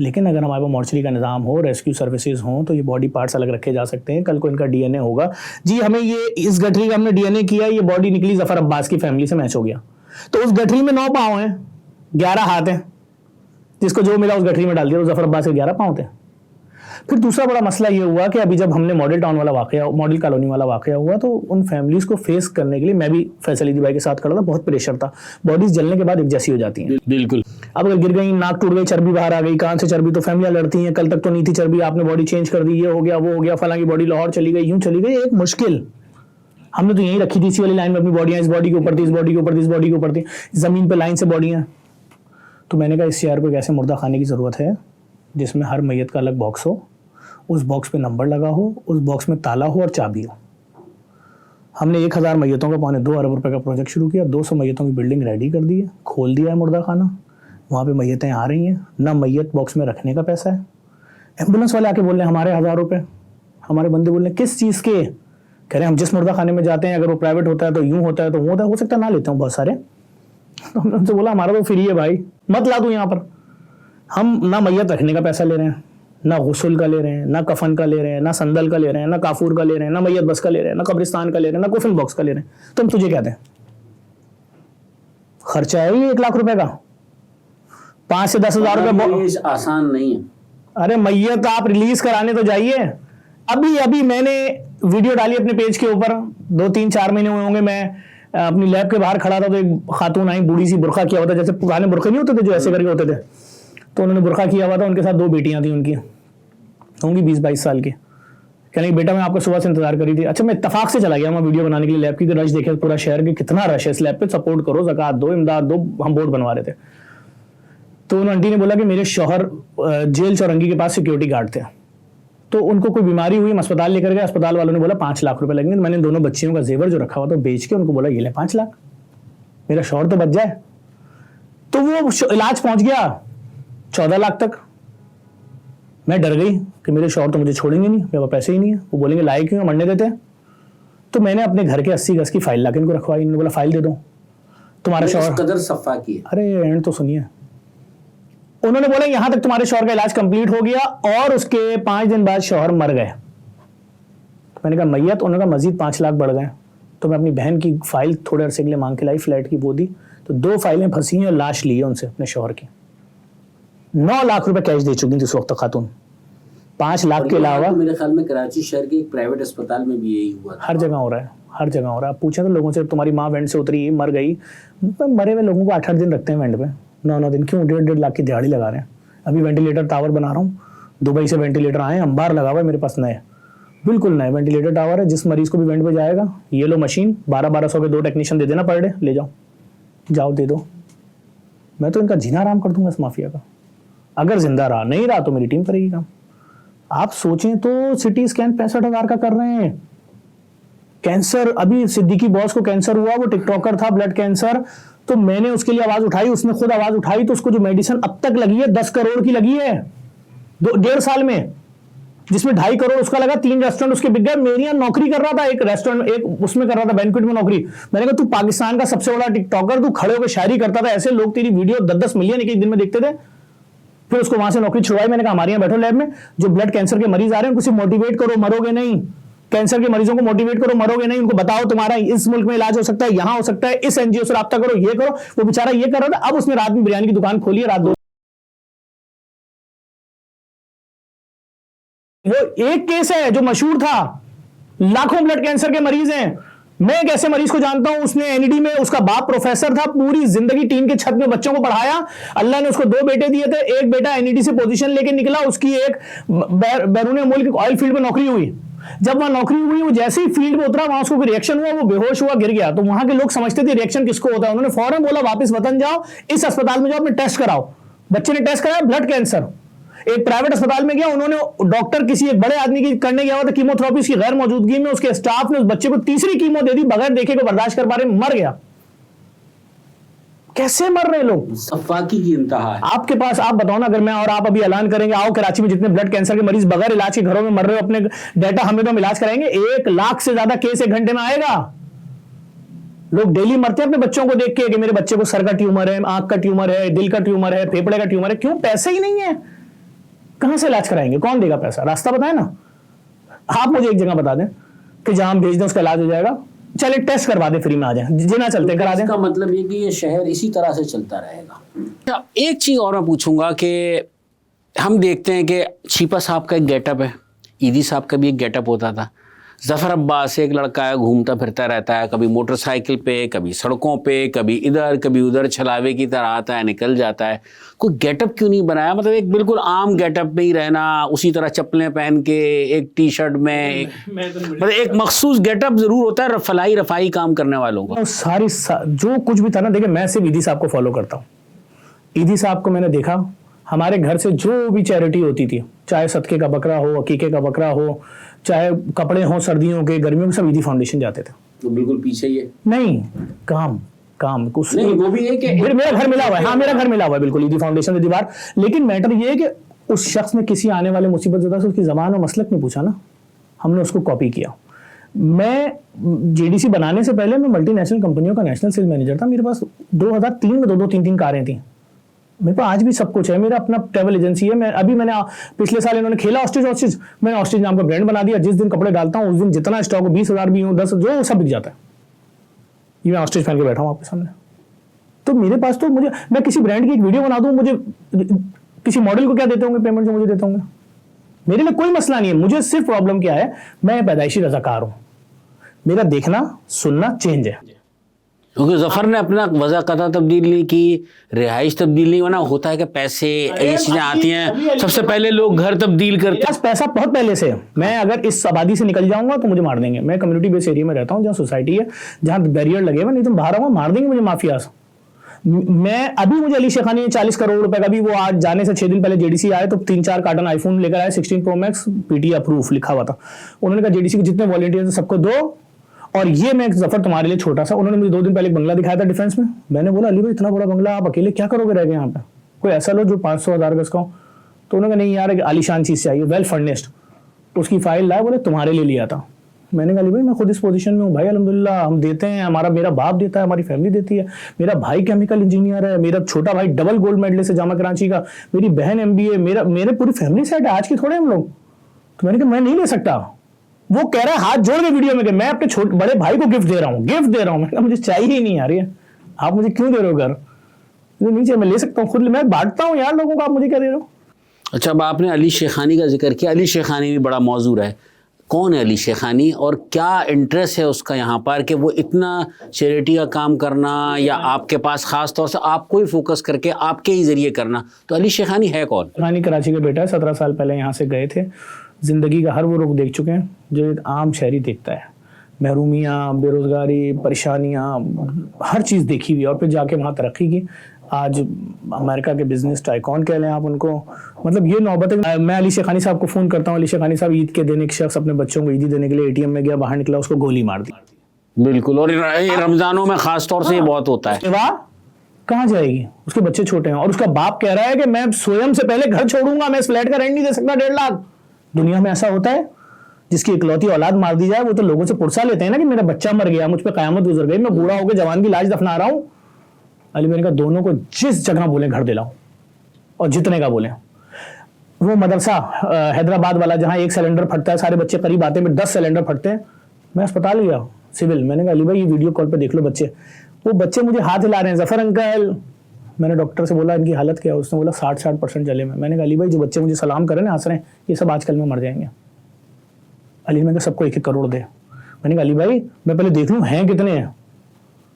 लेकिन अगर हमारे पास मॉर्चरी का निज़ाम हो, रेस्क्यू सर्विसेज हो, तो ये बॉडी पार्ट्स अलग रखे जा सकते हैं। कल को इनका DNA होगा, जी हमें ये इस गठरी का हमने DNA किया, ये बॉडी निकली ज़फ़र अब्बास की फैमिली से मैच हो गया, तो उस गठरी में 9 पाँव हैं, 11 हाथ हैं, जिसको जो मिला उस गठरी में डाल दिया, तो ज़फ़र अब्बास के 11 पाँव थे। फिर दूसरा बड़ा मसला ये हुआ कि अभी जब हमने मॉडल टाउन वाला वाक़या, मॉडल कॉलोनी वाला वाक़या हुआ, तो उन फैमिलीज़ को फेस करने के लिए मैं भी फैसल ईदी भाई के साथ खड़ा था, बहुत प्रेशर था। बॉडीज़ जलने के बाद एक जैसी हो जाती हैं, बिल्कुल। अब अगर गिर गई, नाक टूट गई, चर्बी बाहर आ गई, कान से चर्बी, तो फैमिलियां लड़ती हैं, कल तक तो नहीं थी चर्बी, आपने बॉडी चेंज कर दी, ये हो गया, वो हो गया, फलां की बॉडी लाहौर चली गई, यूं चली गई, एक मुश्किल। हमने तो यहीं रखी थी इसी वाली लाइन में अपनी बॉडियाँ, इस बॉडी के ऊपर थी, इस बॉडी के ऊपर थी, इस बॉडी के ऊपर थी, ज़मीन पे लाइन से बॉडियाँ। तो मैंने कहा इस शहर को एक ऐसे मुर्दा खाने की ज़रूरत है जिसमें हर मैयत का अलग बॉक्स हो, उस बॉक्स पे नंबर लगा हो, उस बॉक्स में ताला हो और चाबी हो। हमने 1000 मैयतों का 2.25 अरब रुपए का प्रोजेक्ट शुरू किया, 200 मैयतों की बिल्डिंग रेडी कर दी है, खोल दिया है मुर्दा खाना, वहाँ पे मैयतें आ रही हैं, ना मैयत बॉक्स में रखने का पैसा है। एम्बुलेंस वाले आके बोल रहे हैं हमारे 1000 रुपये, हमारे बंदे बोल रहे हैं किस चीज़ के, कह रहे हैं हम जिस मुर्दा खाने में जाते हैं अगर वो प्राइवेट होता है तो यूँ होता है तो वो होता है, हो सकता है ना लेते हूँ बहुत सारे। तो हमने उनसे बोला हमारा तो फ्री है भाई, मत ला दो यहाँ पर। हम ना मैयत रखने का पैसा ले रहे हैं, ना गुस्ल का ले रहे हैं, ना कफन का ले रहे हैं, ना संदल का ले रहे हैं, ना काफूर का ले रहे हैं, ना मैयत बस का ले रहे हैं, ना कब्रिस्तान का ले रहे हैं, ना कोफिन बॉक्स का ले रहे हैं। तो हम तुझे क्या दें? खर्चा है ये 1 लाख रुपए का, 5 से 10 हज़ार रुपए। आसान नहीं है। अरे मैयत आप रिलीज कराने तो जाइए। अभी मैंने वीडियो डाली अपने पेज के ऊपर, 2-3-4 महीने हुए होंगे, मैं अपनी लैब के बाहर खड़ा था तो एक खातून आई, बूढ़ी सी, बुरखा किया हुआ था, जैसे पुराने बुरखे नहीं होते थे जो ऐसे करके होते थे, तो उन्होंने बुरखा किया हुआ था, उनके साथ 2 बेटियां थी उनकी, होंगी 20-22 साल की। कहने की बेटा मैं आपको सुबह से इंतजार करी थी। अच्छा मैं इत्तफाक से चला गया वहाँ वीडियो बनाने के लिए लैब की, रश देखे पूरा शहर के कितना रश है इस लैब पे, सपोर्ट करो, ज़कात दो, इमदाद दो, हम बोर्ड बनवा रहे थे। तो उन आंटी ने बोला कि मेरे शौहर जेल चौरंगी के पास सिक्योरिटी गार्ड थे, तो उनको कोई बीमारी हुई, हम अस्पताल लेकर गए, अस्पताल वालों ने बोला 5 लाख रुपए लगेंगे। तो मैंने दोनों बच्चियों का जेवर जो रखा हुआ था बेच के उनको बोला ये ले 5 लाख, मेरा शौहर तो बच जाए। तो वो इलाज पहुंच गया 14 लाख तक। मैं डर गई कि मेरे शौहर तो मुझे छोड़ेंगे नहीं, मेरे पास पैसे ही नहीं है, वो बोलेंगे लाए क्यों, मरने देते हैं। तो मैंने अपने घर के 80 गज की फाइल लाके इनको रखवाई, इन्होंने बोला फाइल दे दो तुम्हारा शौहर। कदर सफा की। अरे एंड तो सुनिए, उन्होंने बोला यहां तक तुम्हारे शौहर का इलाज कंप्लीट हो गया और उसके 5 दिन बाद शौहर मर गए। तो मैंने कहा मैयत, उन्होंने कहा मजीद 5 लाख बढ़ गए। तो मैं अपनी बहन की फाइल थोड़े अरसे के लिए मांग के लाई, फ्लैट की वो दी, तो 2 फाइलें फंसी हैं और लाश ली है उनसे अपने शौहर की। 9 लाख रुपए कैश दे चुकी थी उस वक्त खातून, 5 लाख के अलावा। तो मेरे ख्याल में कराची शहर के एक प्राइवेट अस्पताल में भी यही हुआ। हर जगह हो रहा है, हर जगह हो रहा है। आप पूछें तो लोगों से, तुम्हारी माँ वेंट से उतरी मर गई, मरे हुए लोगों को 8-8 दिन रखते हैं वेंट पे, 9-9 दिन क्यों? 1.5 लाख की दिहाड़ी लगा रहे हैं। अभी वेंटिलेटर टावर बना रहा हूँ, दुबई से वेंटिलेटर आए, अंबार लगा हुआ है मेरे पास नए, बिल्कुल नए वेंटिलेटर टावर है। जिस मरीज को भी वेंट पे जाएगा, ये लो मशीन, 1200 के 2 टेक्नीशियन दे देना पर डे, ले जाओ, जाओ दे दो। मैं तो इनका जीना आराम कर दूंगा इस माफिया का। अगर जिंदा रहा, नहीं रहा तो मेरी टीम करेगी काम। आप सोचें तो सिटी स्कैन 65,000 का कर रहे हैं। कैंसर, अभी सिद्दीकी बॉस को कैंसर हुआ, वो टिकटॉकर था, ब्लड कैंसर, तो मैंने उसके लिए आवाज उठाई, उसने खुद आवाज उठाई, तो उसको जो मेडिसिन अब तक लगी है 10 करोड़ की लगी है 1.5 साल में, जिसमें 2.5 करोड़ उसका लगा। 3 रेस्टोरेंट उसके बिक गए। मेरी यहाँ नौकरी कर रहा था एक रेस्टोरेंट, एक उसमें कर रहा था बैंक्वेट में नौकरी। मैंने कहा तू पाकिस्तान का सबसे बड़ा टिकटॉकर, तू खड़े होकर शायरी करता था, ऐसे लोग तेरी वीडियो 10-10 मिलियन एक दिन में देखते थे। फिर उसको वहां से नौकरी छुड़वाई। मैंने कहा हमारे यहाँ बैठो लैब में, जो ब्लड कैंसर के मरीज आ रहे हैं उनको मोटिवेट करो, मरोगे नहीं। कैंसर के मरीजों को मोटिवेट करो, मरोगे नहीं। उनको बताओ तुम्हारा इस मुल्क में इलाज हो सकता है, यहां हो सकता है, इस एनजीओ से राब्ता करो, ये करो। वो बेचारा ये कर रहा था, अब उसने रात में बिरयानी की दुकान खोली है, रात 2। वो एक केस है जो मशहूर था, लाखों ब्लड कैंसर के मरीज हैं। मैं एक ऐसे मरीज को जानता हूं, उसने एनईडी में, उसका बाप प्रोफेसर था, पूरी जिंदगी टीन के छत में बच्चों को पढ़ाया। अल्लाह ने उसको 2 बेटे दिए थे, एक बेटा एनईडी से पोजीशन लेके निकला, उसकी एक बैरून मुल्क ऑयल फील्ड में नौकरी हुई। जब वहां नौकरी हुई, वो जैसे ही फील्ड में उतरा, वहां उसको कोई रिएक्शन हुआ, वो बेहोश हुआ, गिर गया। तो वहां के लोग समझते थे रिएक्शन किसको होता है। उन्होंने फौरन बोला वापस वतन जाओ, इस अस्पताल में जाओ, अपने टेस्ट कराओ। बच्चे ने टेस्ट कराया, ब्लड कैंसर। एक प्राइवेट अस्पताल में गया, उन्होंने डॉक्टर किसी एक बड़े आदमी की करने गया हुआ था कीमोथेरेपी, उसकी गैर मौजूदगी में उसके स्टाफ ने उस बच्चे को 3री कीमो दे दी, बगैर देखे को बर्दाश्त कर पा रहे, मर गया। कैसे मर रहे लोग, सफाकी की इंतहा है। आपके पास, आप बताओ ना, अगर मैं और आप अभी ऐलान करेंगे आओ कराची में जितने ब्लड कैंसर के मरीज बगैर इलाज के घरों में मर रहे हो, अपने डाटा हमें तो हम इलाज कराएंगे, 1 लाख से ज्यादा केस 1 घंटे में आएगा। लोग डेली मरते हैं अपने बच्चों को देख के कि मेरे बच्चे को सर का ट्यूमर है, आंख का ट्यूमर है, दिल का ट्यूमर है, फेफड़े का ट्यूमर है। क्यों? पैसे ही नहीं है। कहां से इलाज कराएंगे? कौन देगा पैसा? रास्ता बताए ना। आप मुझे एक जगह बता दें कि जहां हम भेज दें उसका इलाज हो जाएगा। चले टेस्ट करवा दे, फ्री में आ जाए, जिना चलते करा दें। इसका मतलब ये कि ये शहर इसी तरह से चलता रहेगा। एक चीज और मैं पूछूंगा कि हम देखते हैं कि छीपा साहब का एक गेटअप है, ईदी साहब का भी एक गेटअप होता था, ज़फ़र अब्बास एक लड़का है, घूमता फिरता रहता है, कभी मोटरसाइकिल पे, कभी सड़कों पे, कभी इधर कभी उधर, छलावे की तरह आता है निकल जाता है। कोई गेटअप क्यों नहीं बनाया? मतलब एक बिल्कुल आम गेटअप में ही रहना, उसी तरह चप्पलें पहन के, एक टी शर्ट में, मतलब एक मखसूस गेटअप ज़रूर होता है फलाई रफाई काम करने वालों को। जो कुछ भी था ना, देखिए मैं सिर्फ ईदी साहब को फॉलो करता हूँ। ईदी साहब को मैंने देखा, हमारे घर से जो भी चैरिटी होती थी, चाहे सदके का बकरा हो, अकीके का बकरा हो, चाहे कपड़े हो सर्दियों के गर्मियों के, सब ईदी फाउंडेशन जाते थे। तो बिल्कुल पीछे ही है। नहीं, काम कुछ नहीं, वो भी है कि मेरा घर मिला हुआ है। हाँ, मेरा घर मिला हुआ है बिल्कुल ईदी फाउंडेशन की दीवार। लेकिन मैटर ये है कि उस शख्स ने किसी आने वाले मुसीबत ज़दा से उसकी ज़बान और मसलक नहीं पूछा ना, हमने उसको कॉपी किया। मैं जेडीसी बनाने से पहले मैं मल्टीनेशनल कंपनियों का नेशनल सेल मैनेजर था। मेरे पास 2003 में दो 3 कारें थी। मेरे पास आज भी सब कुछ है। मेरा अपना ट्रैवल एजेंसी है। मैंने पिछले साल इन्होंने खेला ऑस्ट्रिच, मैंने ऑस्ट्रिच नाम का ब्रांड बना दिया। जिस दिन कपड़े डालता हूँ उस दिन जितना स्टॉक हो, 20,000 भी हो, 10 जो सब बिक जाता है। ये मैं ऑस्ट्रिच पहन के बैठा हूँ आपके सामने। तो मेरे पास तो मैं किसी ब्रांड की एक वीडियो बना दूँ, मुझे किसी मॉडल को क्या देते होंगे पेमेंट जो मुझे देते होंगे? मेरे लिए कोई मसला नहीं है। मुझे सिर्फ प्रॉब्लम क्या है, मैं पैदाइशी रज़ाकार हूँ। मेरा देखना सुनना चेंज है। क्योंकि ज़फ़र ने अपना वज़ा कता तब्दील नहीं की, रिहाइश तब्दील नहीं, वरना होता है कि पैसे ये चीज़ें आती हैं, सबसे पहले लोग घर तब्दील करते हैं। पैसा बहुत पहले से है। मैं अगर इस आबादी से निकल जाऊंगा तो मुझे मार देंगे। मैं कम्युनिटी बेस्ड एरिया में रहता हूँ, जहाँ सोसाइटी है, जहाँ बैरियर लगे हुए, नहीं तो बाहर आऊंगा मार देंगे मुझे माफियाज। मैं अभी मुझे अली शेखानी ने 40 करोड़ रुपए का भी, वो आज जाने से 6 दिन पहले जेडीसी आए तो 3-4 कार्टन आईफोन लेकर आए, 16 प्रो मैक्स पीटी अप्रूव लिखा हुआ था। उन्होंने कहा जेडीसी के जितने वॉलंटियर सबको दो, और ये मैं ज़फ़र तुम्हारे लिए छोटा सा। उन्होंने मुझे 2 दिन पहले एक बंगला दिखाया था डिफेंस में। मैंने बोला अली भाई इतना बड़ा बंगला आप अकेले क्या करोगे रह गए यहाँ पे? कोई ऐसा लो जो 500,000 गज का हो। तो उन्होंने कहा नहीं यार, आलीशान चीज़ चाहिए, वेल फर्निश्ड। उसकी फाइल लाए, बोले तुम्हारे लिए लिया था। मैंने कहा अली भाई मैं खुद इस पोजीशन में हूँ भाई, अल्हम्दुलिल्लाह हम देते हैं, मेरा बाप देता है, हमारी फैमिली देती है, मेरा भाई केमिकल इंजीनियर है, मेरा छोटा भाई डबल गोल्ड मेडलिस्ट है जामा कराची का, मेरी बहन MBA, मेरे पूरी फैमिली सेट है। आज की थोड़े हम लोग। तो मैंने कहा मैं नहीं ले सकता। वो कह रहा है हाथ जोड़ के वीडियो में कि मैं अपने छोटे बड़े भाई को गिफ्ट दे रहा हूँ। मैंने कहा मुझे चाहिए ही नहीं यार, ये आप मुझे क्यों दे रहे हो घर? नहीं चाहिए, मैं ले सकता हूँ खुद, मैं बांटता हूँ यार लोगों को, आप मुझे क्या दे रहे हो? अच्छा, अब आपने अली शेखानी का जिक्र किया। अली शेखानी भी बड़ा मौजूद है। कौन है अली शेखानी और क्या इंटरेस्ट है उसका यहाँ पर कि वो इतना चैरिटी का काम करना, या आपके पास ख़ास तौर से आपको ही फोकस करके आपके ही ज़रिए करना? तो अली शेखानी है कौन? शेखानी कराची का बेटा है, 17 साल पहले यहाँ से गए थे। ज़िंदगी का हर वो रुख देख चुके हैं जो एक आम शहरी देखता है। महरूमियाँ, बेरोज़गारी, परेशानियाँ, हर चीज़ देखी हुई और फिर जाके वहाँ तरक्की की। आज अमेरिका के बिजनेस टाइकॉन कह लें आप उनको। मतलब ये नौबत है। मैं अली शेखानी साहब को फ़ोन करता हूँ, अली शेखानी साहब ईद के दिन एक शख्स अपने बच्चों को ईदी देने के लिए ATM में गया, बाहर निकला, उसको गोली मार दी। बिल्कुल, और रमज़ानों में ख़ास तौर से ये बहुत होता है। कहाँ जाएगी? उसके बच्चे छोटे हैं और उसका बाप कह रहा है कि मैं स्वयं से पहले घर छोड़ूंगा, मैं इस फ्लैट का रेंट नहीं दे सकता 1.5 लाख। दुनिया में ऐसा होता है? जिसकी इकलौती औलाद मार दी जाए वो तो लोगों से पुरसा लेते हैं ना कि मेरा बच्चा मर गया, मुझ पे कयामत गुजर गई, मैं बूढ़ा होकर जवान की लाश दफना रहा हूँ। अली मैंने कहा दोनों को जिस जगह बोले घर दिलाओ और जितने का बोले। वो मदरसा हैदराबाद वाला जहाँ 1 सिलेंडर फटता है, सारे बच्चे करीब आते हैं, 10 सिलेंडर फटते हैं। मैं अस्पताल गया सिविल, मैंने कहा अली भाई ये वीडियो कॉल पे देख लो बच्चे। वो बच्चे मुझे हाथ हिला रहे हैं, ज़फ़र अंकल। मैंने डॉक्टर से बोला इनकी हालत क्या है? उसने बोला 60% जले में। मैंने कहा अली भाई जो बच्चे मुझे सलाम कर रहे हैं हंस रहे हैं, ये सब आजकल में मर जाएंगे। अली मैंने कहा सबको 1-1 करोड़ दे। मैंने कहा अली भाई मैं पहले देख लूँ हैं कितने हैं।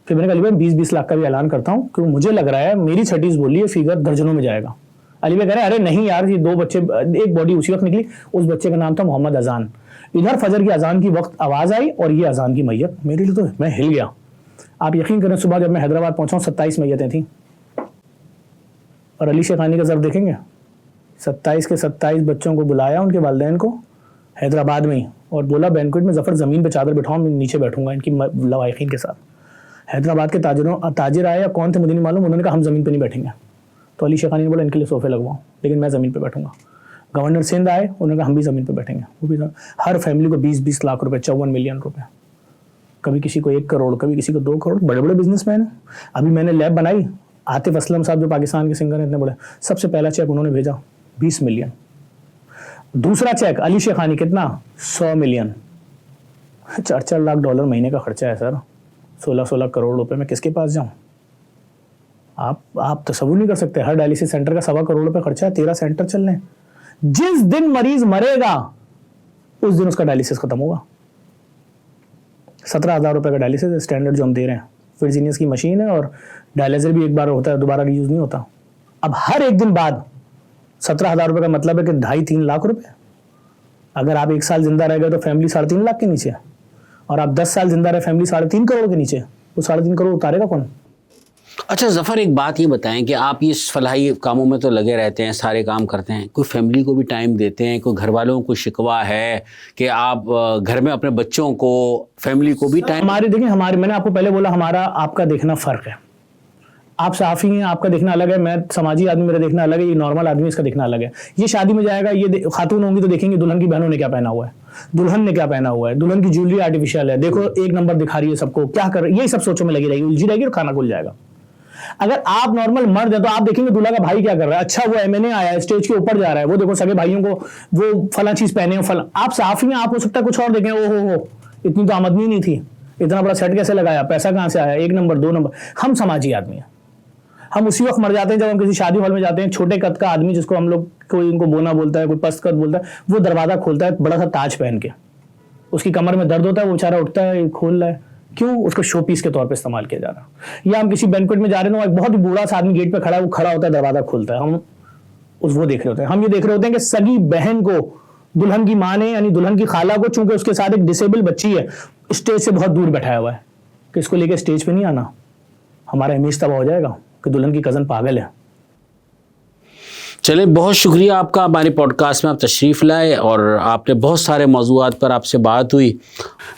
फिर मैंने कहा अली भाई 20-20 लाख का भी ऐलान करता हूँ क्योंकि मुझे लग रहा है मेरी छठीस बोली है फिगर दर्जनों में जाएगा। अली भाई कह रहे हैं अरे नहीं यार, ये 2 बच्चे, एक बॉडी उसी वक्त निकली, उस बच्चे का नाम था मोहम्मद अजान। इधर फजर की अजान की वक्त आवाज़ आई और ये अजान की मैयत। मेरे लिए तो मैं हिल गया। आप यकीन करें सुबह जब मैं हैदराबाद पहुंचा 27 मैयतें थी। और अली शेखानी का ज़र देखेंगे, 27 के 27 बच्चों को बुलाया उनके वालिदैन को हैदराबाद में ही, और बोला बैंक्वेट में ज़फ़र ज़मीन पे चादर बिठाओ, मैं नीचे बैठूंगा इनकी लवाहिकीन के साथ। हैदराबाद के ताजिर आए या कौन थे मुझे नहीं मालूम, उन्होंने कहा हम ज़मीन पे नहीं बैठेंगे। तो अली शेखानी ने बोला इनके लिए सोफे लगवाओ लेकिन मैं ज़मीन पे बैठूंगा। गवर्नर सिंध आए, उन्होंने कहा हम भी ज़मीन पे बैठेंगे। वो भी हर फैमिली को 20-20 लाख रुपए, 54 मिलियन रुपए, कभी किसी को 1 करोड़, कभी किसी को 2 करोड़। बड़े बड़े बिजनेसमैन हैं। अभी मैंने लैब बनाई, आतिफ असलम साहब जो पाकिस्तान के सिंगर हैं इतने बड़े, सबसे पहला चेक उन्होंने भेजा 20 मिलियन। दूसरा चेक अली शेखानी कितना, 100 मिलियन। 4-4 लाख डॉलर महीने का खर्चा है सर, 16-16 करोड़ रुपए में किसके पास जाऊं? आप तसव्वुर नहीं कर सकते। हर डायलिसिस सेंटर का 1.25 करोड़ रुपए खर्चा है, 13 सेंटर चल रहे हैं। जिस दिन मरीज मरेगा उस दिन उसका डायलिसिस खत्म होगा। 17,000 रुपये का डायलिसिस स्टैंडर्ड जो हम दे रहे हैं, फिरजीनियस की मशीन है और डायलिसिस भी एक बार होता है, दोबारा यूज़ नहीं होता। अब हर एक दिन बाद 17,000 रुपये का मतलब है कि 2.5-3 लाख रुपए। अगर आप 1 साल जिंदा रह गए तो फैमिली 3.5 लाख के नीचे, और आप 10 साल जिंदा रहे फैमिली 3.5 करोड़ के नीचे, वो 3.5 करोड़ उतारेगा कौन? अच्छा ज़फ़र, एक बात ये बताएं कि आप ये फलाही कामों में तो लगे रहते हैं, सारे काम करते हैं, कोई फैमिली को भी टाइम देते हैं? कोई घर वालों को शिकवा है कि आप घर में अपने बच्चों को, फैमिली को भी टाइम? हमारे मैंने आपको पहले बोला, हमारा आपका देखना फ़र्क है। आप साफ़ी हैं, आपका देखना अलग है, मैं समाजी आदमी, मेरा देखना अलग है, ये नॉर्मल आदमी इसका देखना अलग है। ये शादी में जाएगा, ये खातून होंगी तो देखेंगे दुल्हन की बहनों ने क्या पहना हुआ है, दुल्हन ने क्या पहना हुआ है, दुल्हन की ज्वेलरी आर्टिफिशियल है, देखो 1 नंबर दिखा रही है सबको, क्या कर रही है, यही सब सोचों में लगी रहेगी, उलझी रहेगी और खाना खुल जाएगा। अगर आप नॉर्मल मर्द है तो आप देखेंगे दूल्हा का भाई क्या कर रहा है, अच्छा वो एमएनए आया है, स्टेज के ऊपर जा रहा है, वो देखो सगे भाइयों को वो फला चीज पहने हो, फला। आप साफ़ी हैं, आप हो सकता है कुछ और देखें, हो इतनी तो आमदनी नहीं थी, इतना बड़ा सेट कैसे लगाया, पैसा कहाँ से आया, 1 नंबर 2 नंबर। हम समाजी आदमी हैं, हम उसी वक्त मर जाते हैं जब हम किसी शादी हॉल में जाते हैं। छोटे कद का आदमी, जिसको हम लोग, कोई इनको बोना बोलता है, कोई पस्त कद बोलता है, वो दरवाजा खोलता है बड़ा सा ताज पहन के, उसकी कमर में दर्द होता है, वो बेचारा उठता है, खोल रहा है, क्यों? उसको शो पीस के तौर पे इस्तेमाल किया जा रहा है। या हम किसी बैंक्वेट में जा रहे हैं, एक बहुत ही बूढ़ा सा आदमी गेट पे खड़ा है, वो खड़ा होता है, दरवाजा खोलता है, हम वो देख रहे होते हैं। हम ये देख रहे होते हैं कि सगी बहन को दुल्हन की माँ ने, यानी दुल्हन की खाला को, चूंकि उसके साथ एक डिसेबल बच्ची है, स्टेज से बहुत दूर बैठाया हुआ है कि इसको लेकर स्टेज पे नहीं आना, हमारा इमेज तबाह हो जाएगा कि दुल्हन की कज़न पागल है। चले, बहुत शुक्रिया आपका, हमारे पॉडकास्ट में आप तशरीफ़ लाए और आपने बहुत सारे मौज़ूआत पर आपसे बात हुई।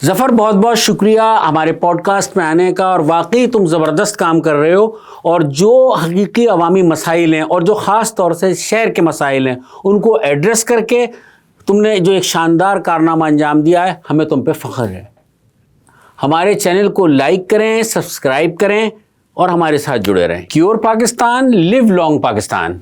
ज़फ़र, बहुत बहुत शुक्रिया हमारे पॉडकास्ट में आने का, और वाकई तुम ज़बरदस्त काम कर रहे हो, और जो हकीकी अवामी मसाइल हैं और जो ख़ास तौर से शहर के मसाइल हैं उनको एड्रेस करके तुमने जो एक शानदार कारनामा अंजाम दिया है, हमें तुम पे फ़ख्र है। हमारे चैनल को लाइक करें, सब्सक्राइब करें और हमारे साथ जुड़े रहें। Cure Pakistan, live long Pakistan.